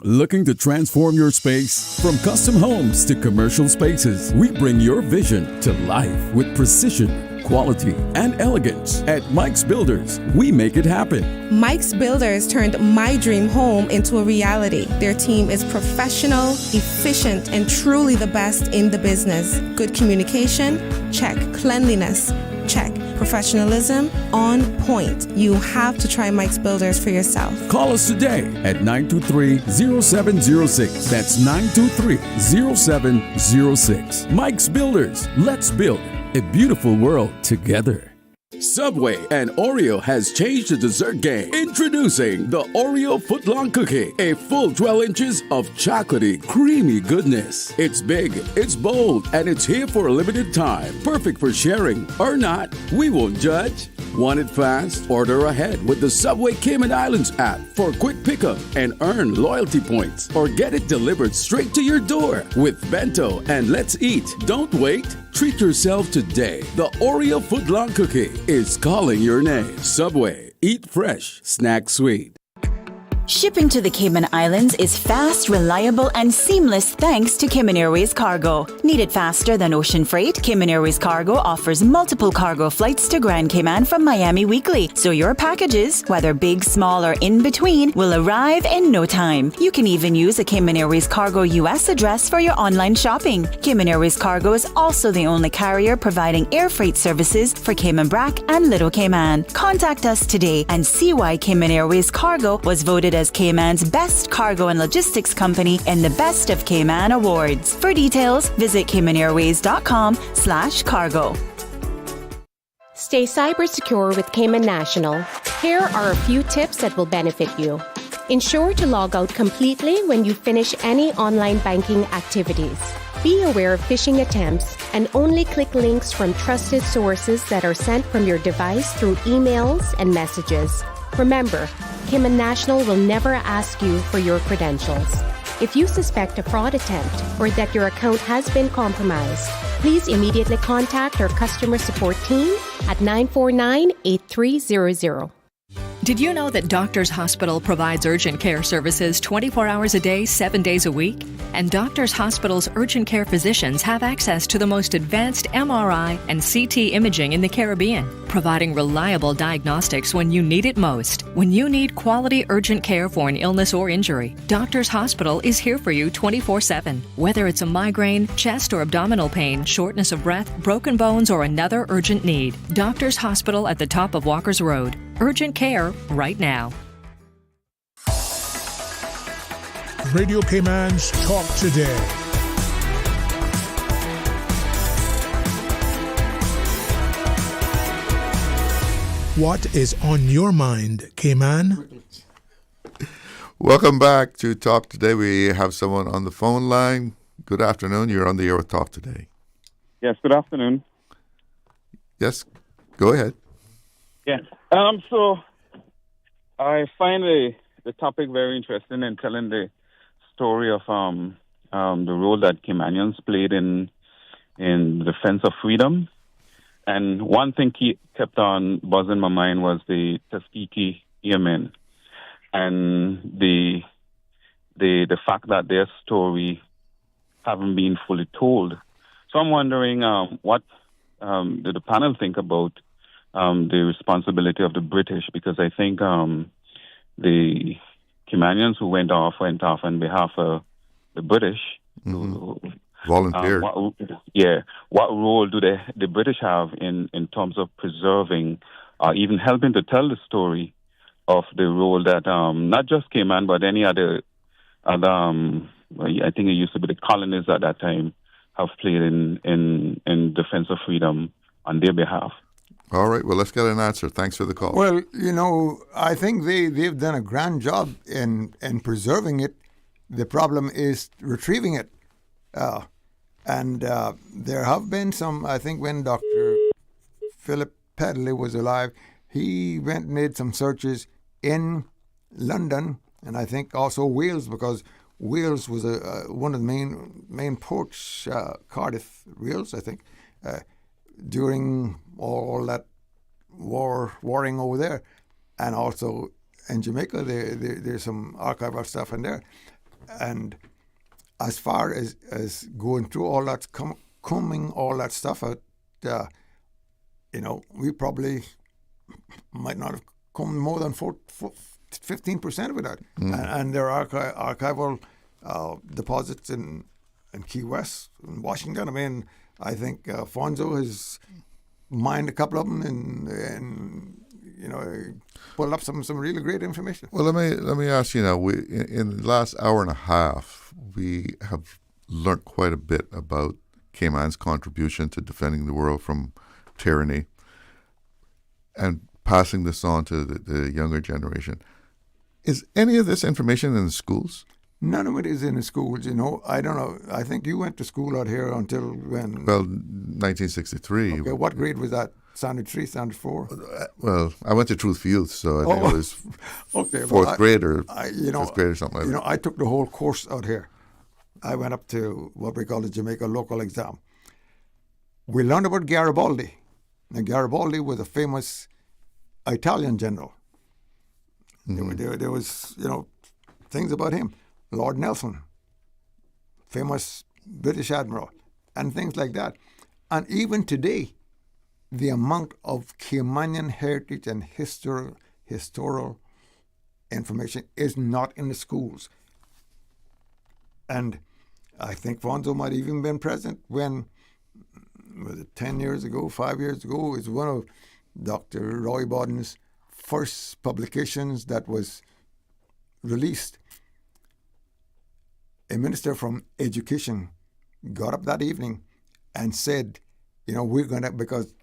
Looking to transform your space? From custom homes to commercial spaces, we bring your vision to life with precision, quality, and elegance. At Mike's Builders, we make it happen. Mike's Builders turned my dream home into a reality. Their team is professional, efficient, and truly the best in the business. Good communication? Check. Cleanliness? Check. Professionalism? On point. You have to try Mike's Builders for yourself. Call us today at 923-0706. That's 923-0706. Mike's Builders. Let's build a beautiful world together. Subway and Oreo has changed the dessert game. Introducing the Oreo Footlong Cookie, a full 12 inches of chocolatey, creamy goodness. It's big, it's bold, and it's here for a limited time. Perfect for sharing or not. We won't judge. Want it fast? Order ahead with the Subway Cayman Islands app for quick pickup and earn loyalty points. Or get it delivered straight to your door with Bento and Let's Eat. Don't wait. Treat yourself today. The Oreo footlong cookie is calling your name. Subway. Eat fresh. Snack sweet. Shipping to the Cayman Islands is fast, reliable, and seamless thanks to Cayman Airways Cargo. Need it faster than ocean freight? Cayman Airways Cargo offers multiple cargo flights to Grand Cayman from Miami weekly, so your packages, whether big, small, or in between, will arrive in no time. You can even use a Cayman Airways Cargo US address for your online shopping. Cayman Airways Cargo is also the only carrier providing air freight services for Cayman Brac and Little Cayman. Contact us today and see why Cayman Airways Cargo was voted as Cayman's best cargo and logistics company in the Best of Cayman Awards. For details, visit CaymanAirways.com/cargo. Stay cyber secure with Cayman National. Here are a few tips that will benefit you. Ensure to log out completely when you finish any online banking activities. Be aware of phishing attempts and only click links from trusted sources that are sent from your device through emails and messages. Remember, Cayman National will never ask you for your credentials. If you suspect a fraud attempt or that your account has been compromised, please immediately contact our customer support team at 949-8300. Did you know that Doctors Hospital provides urgent care services 24 hours a day, 7 days a week? And Doctors Hospital's urgent care physicians have access to the most advanced MRI and CT imaging in the Caribbean, providing reliable diagnostics when you need it most. When you need quality urgent care for an illness or injury, Doctors Hospital is here for you 24/7. Whether it's a migraine, chest or abdominal pain, shortness of breath, broken bones, or another urgent need, Doctors Hospital at the top of Walker's Road. Urgent care right now. Radio Cayman's Talk Today. What is on your mind, Cayman? Welcome back to Talk Today. We have someone on the phone line. Good afternoon. You're on the air with Talk Today. Yes, good afternoon. Yes, go ahead. Yeah. So I find the topic very interesting in telling the story of the role that Caymanians played in defense of freedom. And one thing kept on buzzing my mind was the Tuskegee Airmen and the fact that their story haven't been fully told. So I'm wondering what did the panel think about the responsibility of the British, because I think the Caymanians who went off on behalf of the British. Mm-hmm. Volunteered. What role do the British have in terms of preserving or even helping to tell the story of the role that not just Cayman but any other I think it used to be the colonies at that time have played in defense of freedom on their behalf. All right. Well, let's get an answer. Thanks for the call. Well, I think they've done a grand job in preserving it. The problem is retrieving it. And there have been some, I think when Dr. Philip Pedley was alive, he went and made some searches in London and I think also Wales, because Wales was one of the main ports, Cardiff, Wales, I think, during all that warring over there. And also in Jamaica, there's some archival stuff in there. And as far as going through all that, combing all that stuff out, we probably might not have come more than 15% of it out. And there are archival deposits in Key West, in Washington. I mean, I think Fonzo has mined a couple of them and pulled up some really great information. Well, let me ask you now. In the last hour and a half, we have learned quite a bit about Cayman's contribution to defending the world from tyranny and passing this on to the younger generation. Is any of this information in the schools? None of it is in the schools, I don't know. I think you went to school out here until when? Well, 1963. Okay, what grade was that? Standard 3, Standard 4? Well, I went to Truth Fields, so I think it was okay, fourth grade or fifth grade or something like that. I took the whole course out here. I went up to what we call the Jamaica local exam. We learned about Garibaldi. Now, Garibaldi was a famous Italian general. Mm-hmm. There was, things about him. Lord Nelson, famous British admiral, and things like that. And even today, the amount of Caymanian heritage and historical information is not in the schools. And I think Fonzo might even been present when, was it 10 years ago, 5 years ago, it was one of Dr. Roy Bodden's first publications that was released. A minister from education got up that evening and said, we're going to, because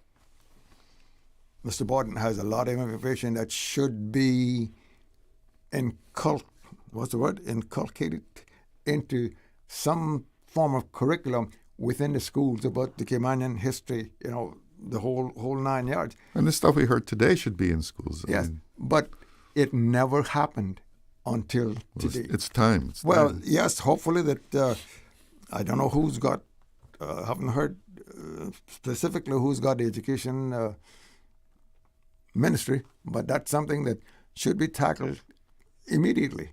Mr. Bodden has a lot of information that should be inculcated into some form of curriculum within the schools about the Caymanian history, the whole 9 yards. And the stuff we heard today should be in schools. Yes, but it never happened until today. It's time. Yes, hopefully that, I don't know who's got, haven't heard specifically who's got the education ministry, but that's something that should be tackled immediately,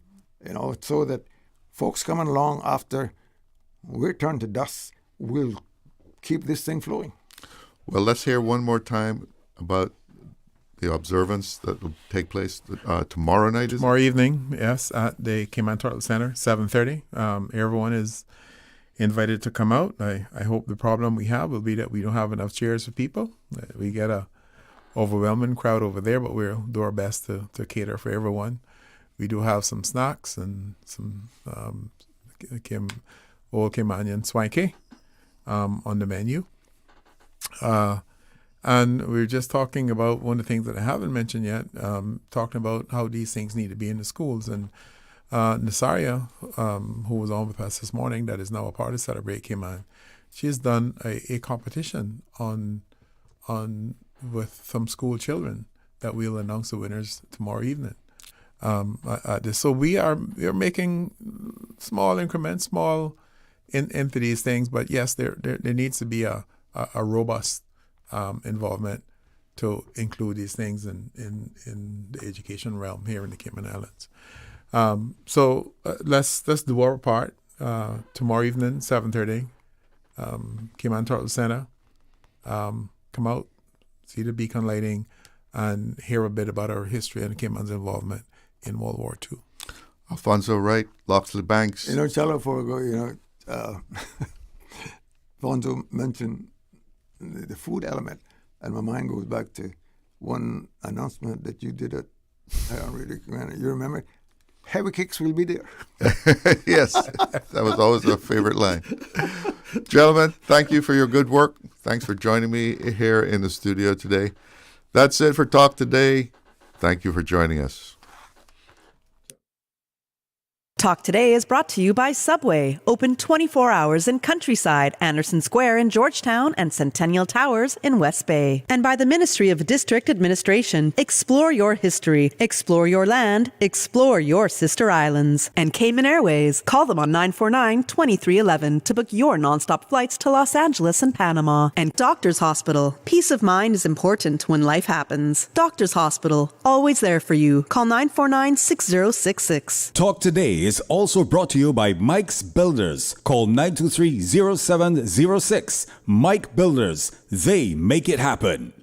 so that folks coming along after we're turned to dust will keep this thing flowing. Well, let's hear one more time about the observance that will take place tomorrow night. Tomorrow evening, yes, at the Cayman Turtle Center, 7:30. Everyone is invited to come out. I hope the problem we have will be that we don't have enough chairs for people. We get a overwhelming crowd over there, but we'll do our best to cater for everyone. We do have some snacks and some old Caymanian swanky on the menu. And we were just talking about one of the things that I haven't mentioned yet, talking about how these things need to be in the schools. And Nasaria, who was on with us this morning, that is now a part of Celebrate Cayman, she has done a competition on with some school children that we'll announce the winners tomorrow evening. So we're making small increments, into these things, but yes, there needs to be a robust involvement to include these things in the education realm here in the Cayman Islands. So let's do our part. Tomorrow evening, 7:30, Cayman Turtle Center. Come out, see the beacon lighting, and hear a bit about our history and Cayman's involvement in World War II. Alfonso Wright, Loxley Banks. Alfonso mentioned the food element, and my mind goes back to one announcement that you did at Radio Command. You remember? Heavy kicks will be there. Yes, that was always a favorite line. Gentlemen, thank you for your good work. Thanks for joining me here in the studio today. That's it for Talk Today. Thank you for joining us. Talk Today is brought to you by Subway, open 24 hours in Countryside, Anderson Square in Georgetown, and Centennial Towers in West Bay. And by the Ministry of District Administration. Explore your history, explore your land, explore your sister islands. And Cayman Airways. Call them on 949-2311 to book your nonstop flights to Los Angeles and Panama. And Doctors Hospital. Peace of mind is important when life happens. Doctors Hospital, always there for you. Call 949-6066. Talk Today is also brought to you by Mike's Builders. Call 923-0706. Mike Builders. They make it happen.